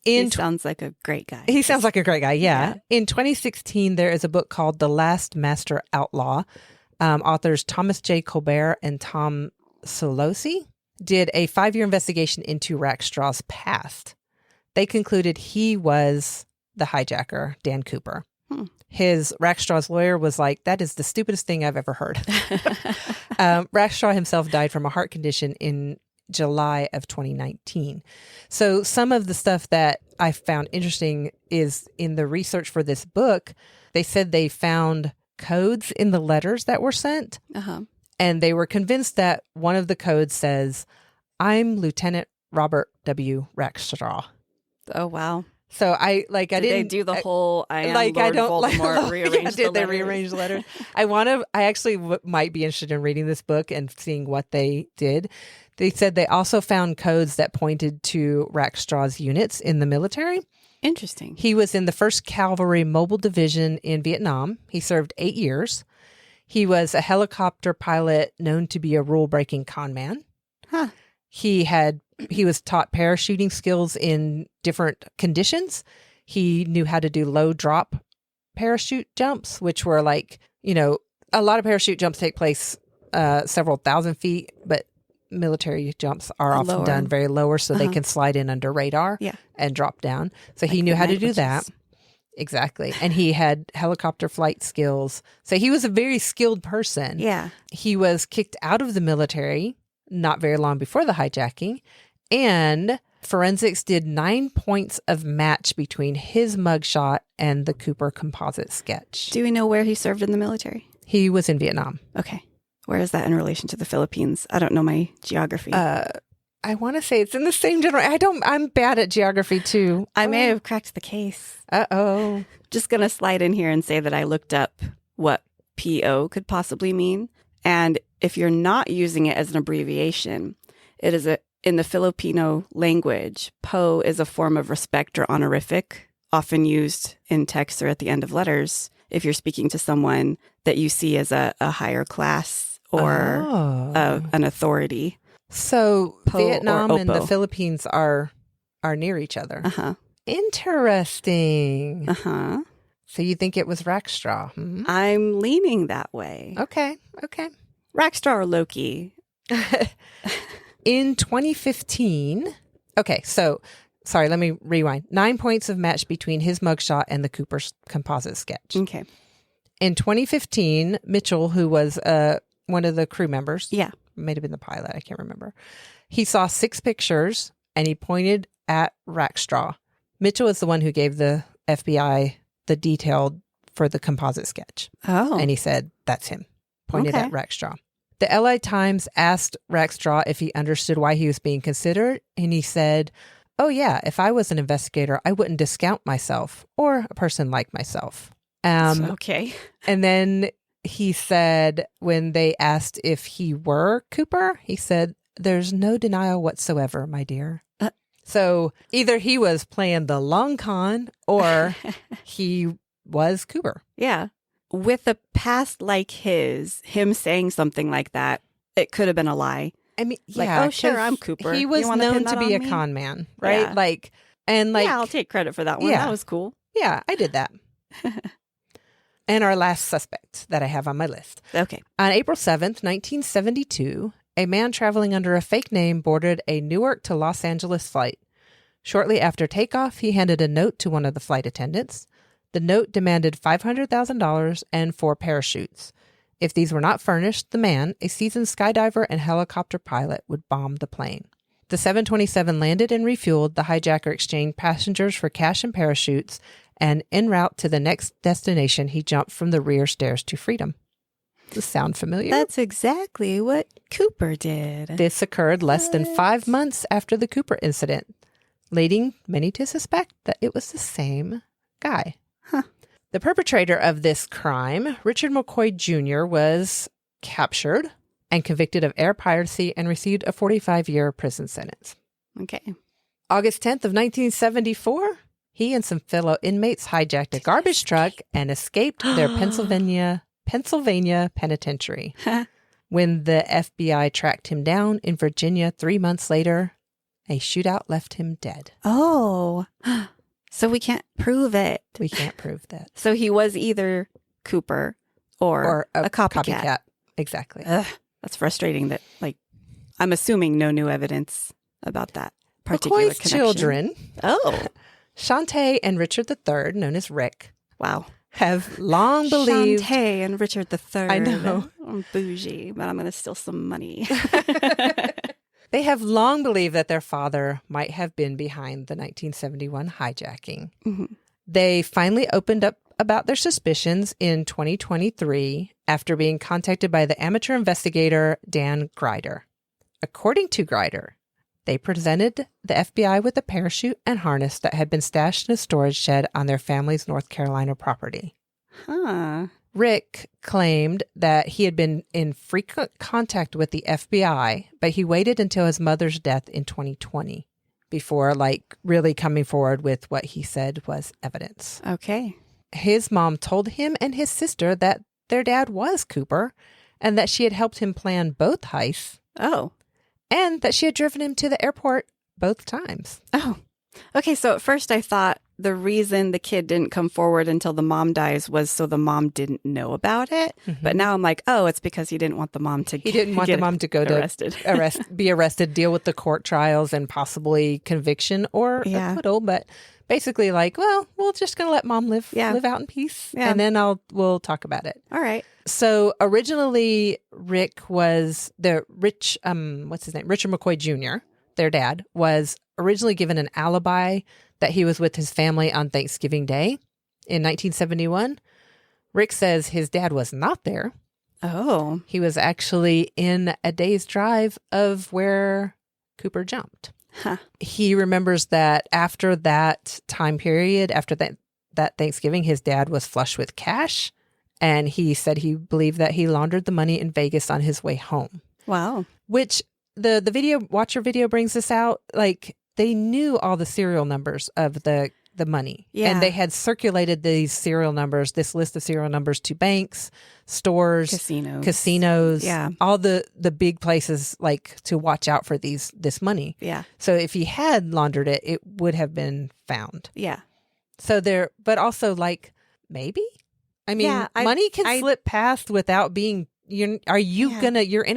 He sounds like a great guy. He sounds like a great guy, yeah. In 2016, there is a book called The Last Master Outlaw authors Thomas J. Colbert and Tom Solosi did a 5-year investigation into Rackstraw's past. They concluded he was the hijacker, Dan Cooper. His Rackstraw's lawyer was like, that is the stupidest thing I've ever heard. Rackstraw himself died from a heart condition in July of 2019. So some of the stuff that I found interesting is in the research for this book, they said they found codes in the letters that were sent. And they were convinced that one of the codes says, I'm Lieutenant Robert W. Rackstraw. Oh, wow. So I didn't. They do the whole I am Lord Voldemort rearrange the letters. They rearrange the letters? I actually might be interested in reading this book and seeing what they did. They said they also found codes that pointed to Rackstraw's units in the military. Interesting. He was in the 1st Cavalry Mobile Division in Vietnam. He served 8 years. He was a helicopter pilot known to be a rule-breaking con man. Huh. He was taught parachuting skills in different conditions. He knew how to do low drop parachute jumps, which were like, a lot of parachute jumps take place several thousand feet, but military jumps are often done very lower so they can slide in under radar and drop down. So he knew how to do that. Exactly. And he had helicopter flight skills. So he was a very skilled person. Yeah. He was kicked out of the military not very long before the hijacking. And forensics did 9 points of match between his mugshot and the Cooper composite sketch. Do we know where he served in the military? He was in Vietnam. Okay. Where is that in relation to the Philippines? I don't know my geography. I want to say it's in the same general. I'm bad at geography too. I may have cracked the case. Uh-oh. Just going to slide in here and say that I looked up what PO could possibly mean. And if you're not using it as an abbreviation, it is in the Filipino language, po is a form of respect or honorific, often used in text or at the end of letters if you're speaking to someone that you see as a higher class or an authority. So Vietnam and the Philippines are near each other. Interesting. So you think it was Rackstraw? Mm-hmm. I'm leaning that way. Okay. Rackstraw or Loki? In 2015, sorry, let me rewind. 9 points of match between his mugshot and the Cooper's composite sketch. Okay. In 2015, Mitchell, who was one of the crew members, might have been the pilot, I can't remember. He saw 6 pictures and he pointed at Rackstraw. Mitchell is the one who gave the FBI the detail for the composite sketch. Oh. And he said, that's him, pointed at Rackstraw. The LA Times asked Rackstraw if he understood why he was being considered, and he said, oh yeah, if I was an investigator, I wouldn't discount myself or a person like myself. Okay. And then he said, when they asked if he were Cooper, he said, there's no denial whatsoever, my dear. So either he was playing the long con or he was Cooper. Yeah. With a past like him saying something like that, it could have been a lie. I mean, like, oh, sure, I'm Cooper. He was known to be a con man, right? Yeah. Yeah, I'll take credit for that one. Yeah. That was cool. Yeah, I did that. And our last suspect that I have on my list. Okay. On April 7th, 1972, a man traveling under a fake name boarded a Newark to Los Angeles flight. Shortly after takeoff, he handed a note to one of the flight attendants. The note demanded $500,000 and 4 parachutes. If these were not furnished, the man, a seasoned skydiver and helicopter pilot, would bomb the plane. The 727 landed and refueled. The hijacker exchanged passengers for cash and parachutes, and en route to the next destination, he jumped from the rear stairs to freedom. Does this sound familiar? That's exactly what Cooper did. This occurred less than 5 months after the Cooper incident, leading many to suspect that it was the same guy. Huh. The perpetrator of this crime, Richard McCoy Jr., was captured and convicted of air piracy and received a 45-year prison sentence. Okay. August 10th of 1974, he and some fellow inmates hijacked a garbage truck and escaped their Pennsylvania penitentiary. When the FBI tracked him down in Virginia 3 months later, a shootout left him dead. Oh, so we can't prove it. We can't prove that. So he was either Cooper or a copycat. Exactly. Ugh, that's frustrating that, like, I'm assuming no new evidence about that particular McCoy's connection. children, Oh, Shantae and Richard III, known as Rick, wow. have long believed... Shantae and Richard III. I know. I'm bougie, but I'm going to steal some money. They have long believed that their father might have been behind the 1971 hijacking. Mm-hmm. They finally opened up about their suspicions in 2023 after being contacted by the amateur investigator Dan Grider. According to Grider, they presented the FBI with a parachute and harness that had been stashed in a storage shed on their family's North Carolina property. Huh. Rick claimed that he had been in frequent contact with the FBI, but he waited until his mother's death in 2020 before, really coming forward with what he said was evidence. Okay. His mom told him and his sister that their dad was Cooper and that she had helped him plan both heists. Oh. And that she had driven him to the airport both times. Oh. Okay, so at first I thought the reason the kid didn't come forward until the mom dies was so the mom didn't know about it. Mm-hmm. But now I'm like, oh, it's because he didn't want the mom to He didn't want the mom to go arrested. to be arrested, deal with the court trials and possibly conviction or acquittal. But basically we're just going to let mom live out in peace. Yeah. And then we'll talk about it. All right. So originally Rick was Richard McCoy Jr., their dad, was originally given an alibi that he was with his family on Thanksgiving Day in 1971. Rick says his dad was not there. Oh. He was actually in a day's drive of where Cooper jumped. Huh. He remembers that after that time period, after that Thanksgiving, his dad was flush with cash. And he said he believed that he laundered the money in Vegas on his way home. Wow. Which the Watcher video brings this out. They knew all the serial numbers of the money. Yeah. And they had circulated this list of serial numbers to banks, stores, casinos. Yeah. All the big places to watch out for this money. Yeah. So if he had laundered it, it would have been found. Yeah. So but also maybe? I mean, money can slip past without being... You're in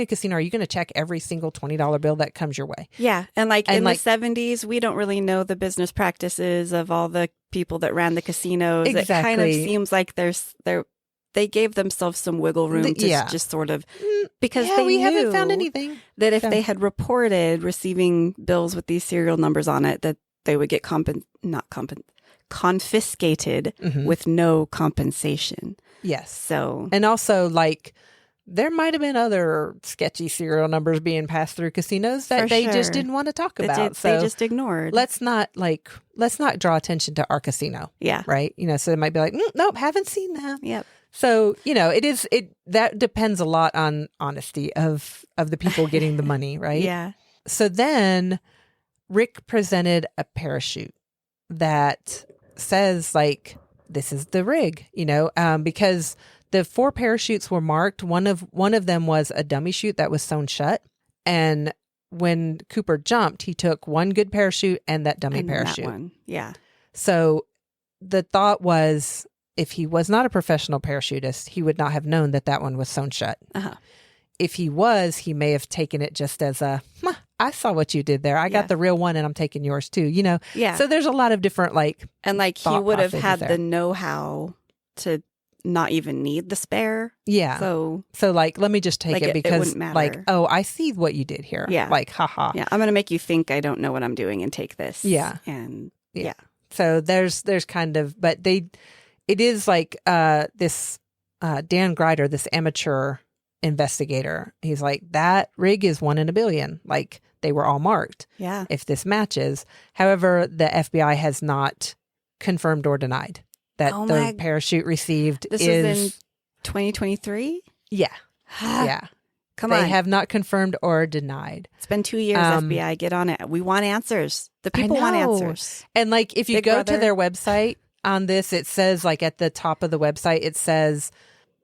a casino. Are you going to check every single $20 bill that comes your way? Yeah. And in the 70s, we don't really know the business practices of all the people that ran the casinos. Exactly. It kind of seems like they gave themselves some wiggle room to just sort of, because we haven't found anything. That if they had reported receiving bills with these serial numbers on it, that they would get confiscated with no compensation. Yes. So, and also there might have been other sketchy serial numbers being passed through casinos that they just didn't want to talk about. They just ignored. Let's not draw attention to our casino. Yeah. Right. So they might be like, nope, haven't seen that. Yep. So, that depends a lot on honesty of the people getting the money. Right. Yeah. So then Rick presented a parachute that says this is the rig, because the 4 parachutes were marked. One of them was a dummy chute that was sewn shut. And when Cooper jumped, he took one good parachute and that dummy parachute. That one. Yeah. So the thought was, if he was not a professional parachutist, he would not have known that one was sewn shut. Uh-huh. If he was, he may have taken it just as I saw what you did there. I got the real one and I'm taking yours too, Yeah. So there's a lot of different and he would have had the know-how to not even need the spare. Yeah. So let me just take it because it wouldn't matter. I see what you did here. Yeah. Haha. Yeah. I'm going to make you think I don't know what I'm doing and take this. Yeah. And yeah. So there's kind of, but it is this Dan Grider, this amateur investigator. He's that rig is 1 in a billion. They were all marked. Yeah. If this matches. However, the FBI has not confirmed or denied that the parachute received this is in 2023? Yeah. Yeah. Come on. They have not confirmed or denied. It's been 2 years, FBI. Get on it. We want answers. The people want answers. And if you go to their website on this, it says at the top of the website, it says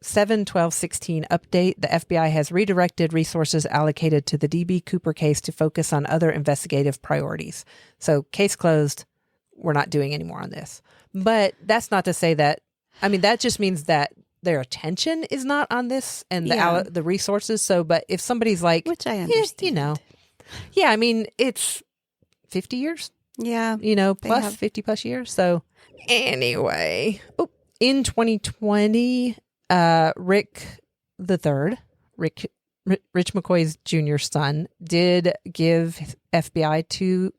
7/12/16 update. The FBI has redirected resources allocated to the D.B. Cooper case to focus on other investigative priorities. So case closed. We're not doing any more on this. But that's not to say that, that just means that their attention is not on this and Yeah. the resources. So, but if somebody's like, Which I understand. yeah, I mean, it's 50 years, Yeah. plus 50 plus years. So anyway, in 2020, Rich McCoy's junior son, did give FBI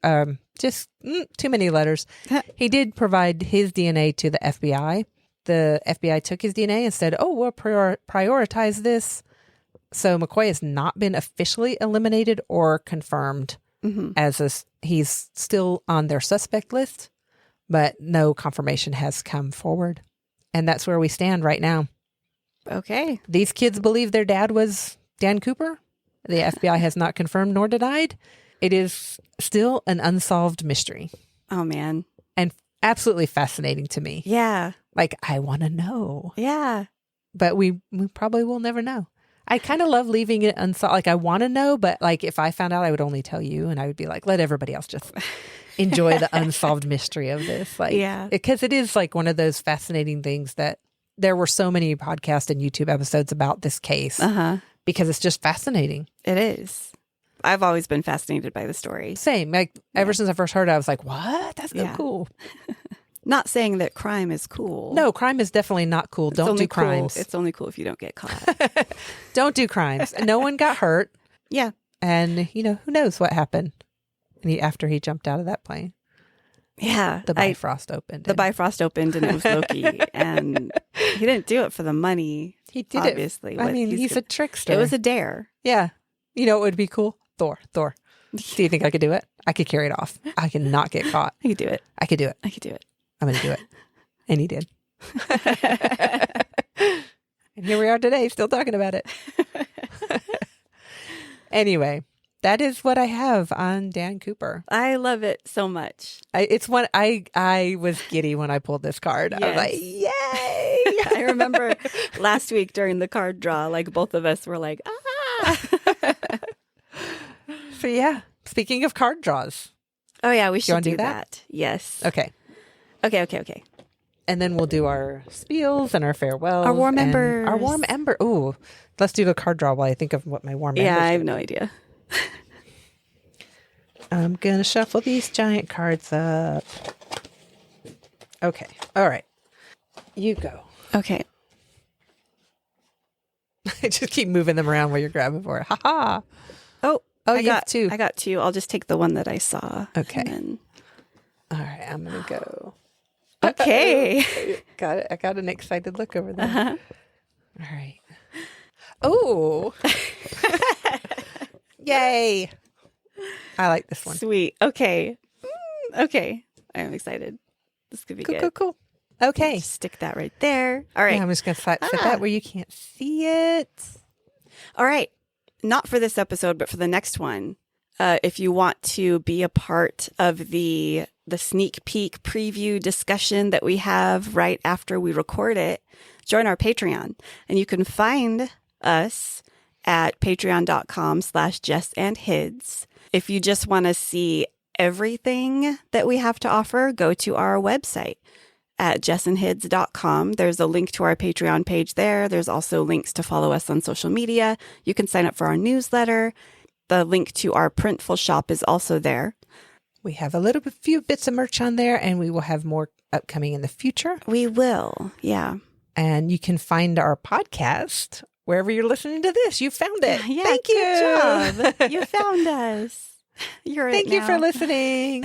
just too many letters. He did provide his DNA to the FBI. The FBI took his DNA and said, we'll prioritize this. So McCoy has not been officially eliminated or confirmed he's still on their suspect list, but no confirmation has come forward. And that's where we stand right now. Okay. These kids believe their dad was Dan Cooper. The FBI has not confirmed nor denied. It is still an unsolved mystery. Oh, man. And absolutely fascinating to me. Yeah. Like, I want to know. Yeah. But we probably will never know. I kind of love leaving it unsolved. Like, I want to know, but like, if I found out, I would only tell you, and I would be like, let everybody else just enjoy the unsolved mystery of this. Like, yeah. Because it is like one of those fascinating things that there were so many podcast and YouTube episodes about this case because it's just fascinating. It is. I've always been fascinated by the story. Same. Like, ever since I first heard it, I was like, what? That's so cool. Not saying that crime is cool. No, crime is definitely not cool. Don't do crimes. It's only cool if you don't get caught. Don't do crimes. No one got hurt. Yeah. And, who knows what happened after he jumped out of that plane. Yeah. The Bifrost opened. The Bifrost opened and it was Loki. And he didn't do it for the money. He did obviously. it. I mean, he's a trickster. It was a dare. Yeah. You know what would be cool? Thor. Do you think I could do it? I could carry it off. I could not get caught. I could do it. I could do it. I could do it. I'm going to do it. And he did. And here we are today, still talking about it. Anyway, that is what I have on Dan Cooper. I love it so much. I was giddy when I pulled this card. Yes. I was like, yay! I remember last week during the card draw, like both of us were like, ah! So yeah, speaking of card draws. Oh yeah, we should do that. Yes. Okay. And then we'll do our spiels and our farewells. Our warm embers. Our warm ember. Ooh, let's do the card draw while I think of what my warm embers are. Yeah, I have no idea. I'm going to shuffle these giant cards up. Okay. All right. You go. Okay. I just keep moving them around while you're grabbing for it. Ha ha. Oh, you have two. I got two. I'll just take the one that I saw. Okay. Then... All right. I'm going to go. Okay. Got it. I got an excited look over there. All right. Oh. Yay. I like this one. Sweet. Okay. Okay. I'm excited. This could be good. Cool. Okay. Just stick that right there. All right. Yeah, I'm just going to set that where you can't see it. All right. Not for this episode, but for the next one. If you want to be a part of the sneak peek preview discussion that we have right after we record it, join our Patreon. And you can find us at patreon.com/jessandhids. If you just want to see everything that we have to offer, go to our website at jessandhids.com. There's a link to our Patreon page there. There's also links to follow us on social media. You can sign up for our newsletter. The link to our Printful shop is also there. We have a few bits of merch on there, and we will have more upcoming in the future. We will, yeah. And you can find our podcast wherever you're listening to this. You found it. Yeah, Thank you. Good job. You found us. Thank you for listening.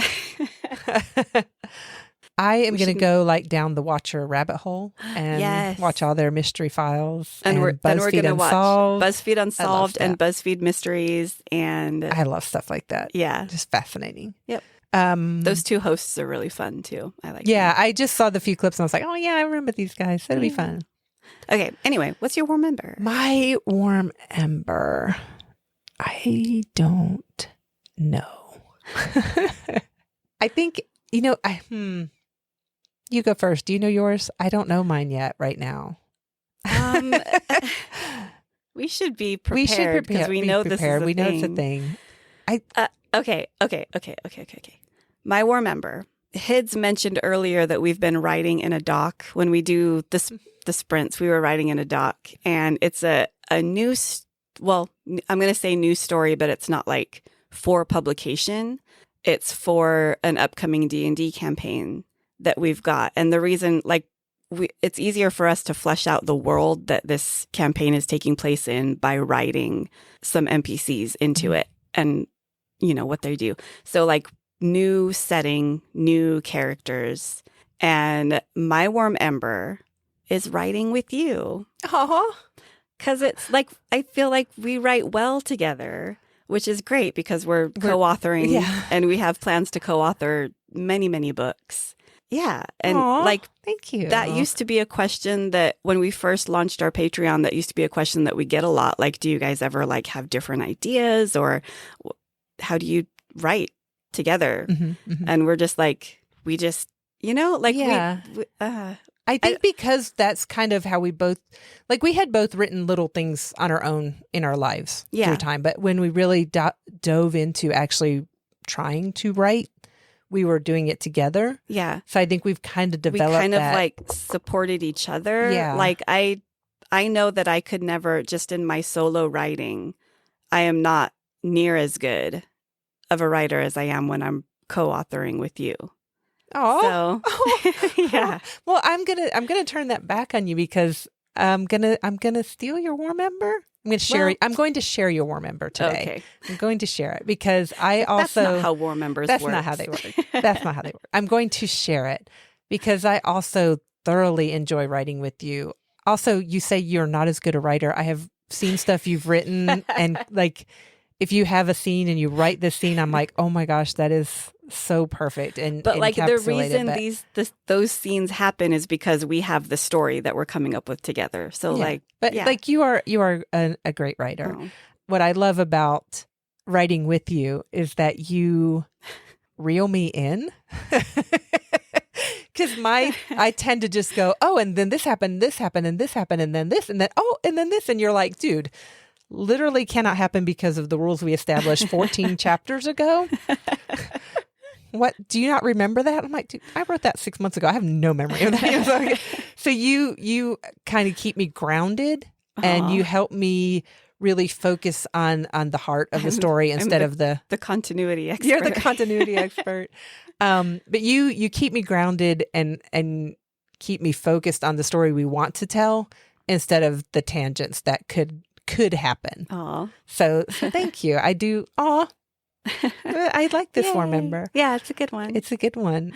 I am going to go like down the Watcher rabbit hole and watch all their mystery files. And we're going to watch BuzzFeed Unsolved and BuzzFeed Mysteries. And I love stuff like that. Yeah. Just fascinating. Yep. Those two hosts are really fun too. I like them. I just saw the few clips and I was like, oh yeah, I remember these guys. That'd be fun. Okay. Anyway, what's your warm ember? My warm ember. I don't know. I think, you go first. Do you know yours? I don't know mine yet right now. We should be prepared because we know this is a thing. We know it's a thing. Okay. My warm ember. Hids mentioned earlier that we've been writing in a doc when we do the the sprints, we were writing in a doc, and it's a new, well, I'm going to say new story, but it's not like for publication. It's for an upcoming D&D campaign that we've got. And the reason, like, it's easier for us to flesh out the world that this campaign is taking place in by writing some NPCs into it and, you know, what they do. So, like, new setting, new characters. And my warm ember is writing with you. Because it's like, I feel like we write well together, which is great because we're co-authoring and we have plans to co-author many, many books. Yeah. And like, thank you. That used to be a question that when we first launched our Patreon, that used to be a question that we get a lot. Like, do you guys ever like have different ideas, or how do you write together? And we're just like, we just, you know, like, I think because that's kind of how we both, like, we had both written little things on our own in our lives through time. But when we really dove into actually trying to write, we were doing it together. Yeah. So I think we've kind of developed that. We kind of like supported each other. Yeah. Like I know that I could never, just in my solo writing, I am not near as good of a writer as I am when I'm co-authoring with you. Oh, yeah. Well, I'm gonna turn that back on you because I'm gonna steal your war member. I'm going to share your war member today. Okay. I'm going to share it because that's not how war members work. That's not how they work. That's not how they work. I'm going to share it because I also thoroughly enjoy writing with you. Also, you say you're not as good a writer. I have seen stuff you've written, and like, if you have a scene and you write this scene, I'm like, oh my gosh, that is so perfect. But like, the reason those scenes happen is because we have the story that we're coming up with together. So like you are a great writer. Oh. What I love about writing with you is that you reel me in. Because I tend to just go, oh, and then this happened, and this happened, and this happened, and then this, and then, oh, and then this. And you're like, dude, literally cannot happen because of the rules we established 14 chapters ago. What, do you not remember that? I'm like, dude, I wrote that 6 months ago. I have no memory of that. So you kind of keep me grounded, and you help me really focus on the heart of the story instead of the continuity expert. You're the continuity expert. But you keep me grounded and keep me focused on the story we want to tell instead of the tangents that could happen. Aw. So thank you. I do. Aw. I like this war member. Yeah, it's a good one. It's a good one.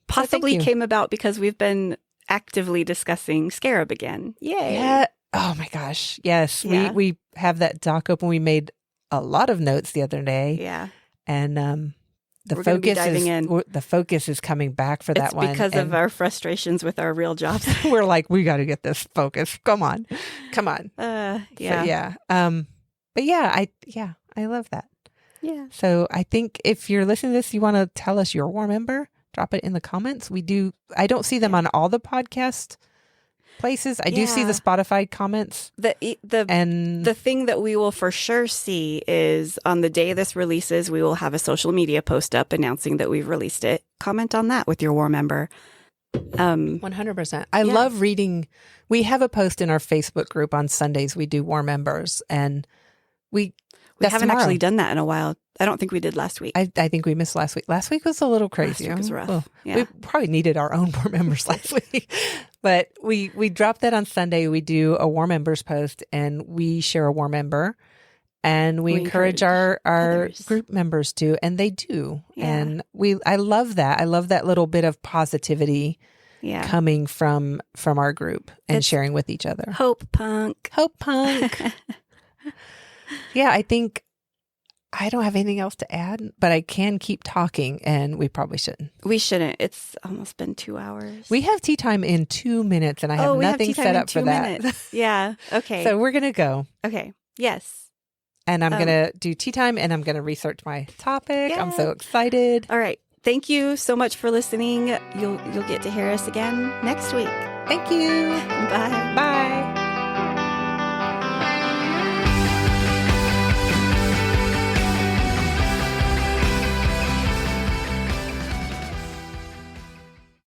Possibly came about because we've been actively discussing Scarab again. Yay. Yeah. Oh my gosh. Yes. Yeah. We have that doc open. We made a lot of notes the other day. Yeah. And the focus is coming back for that one. It's because of our frustrations with our real jobs. We're like, we got to get this focus. Come on. Yeah. So, yeah. But I love that. Yeah. So I think if you're listening to this, you want to tell us your war member, drop it in the comments. I don't see them on all the podcast places. I do see the Spotify comments. The thing that we will for sure see is on the day this releases, we will have a social media post up announcing that we've released it. Comment on that with your war member. 100%. I love reading. We have a post in our Facebook group on Sundays. We do war members, and we haven't actually done that in a while. I don't think we did last week. I think we missed last week. Last week was a little crazy. Last week was rough. Well, we probably needed our own war members last week. But we dropped that on Sunday. We do a war members post, and we share a war member, and we encourage our group members to, and they do. Yeah. And I love that. I love that little bit of positivity coming from our group and sharing with each other. Hope punk. Yeah, I think I don't have anything else to add, but I can keep talking, and we probably shouldn't. We shouldn't. It's almost been 2 hours. We have tea time in 2 minutes, and I have nothing set up for that. Yeah. Okay. So we're going to go. Okay. Yes. And I'm going to do tea time, and I'm going to research my topic. Yeah. I'm so excited. All right. Thank you so much for listening. You'll get to hear us again next week. Thank you. Bye. Bye.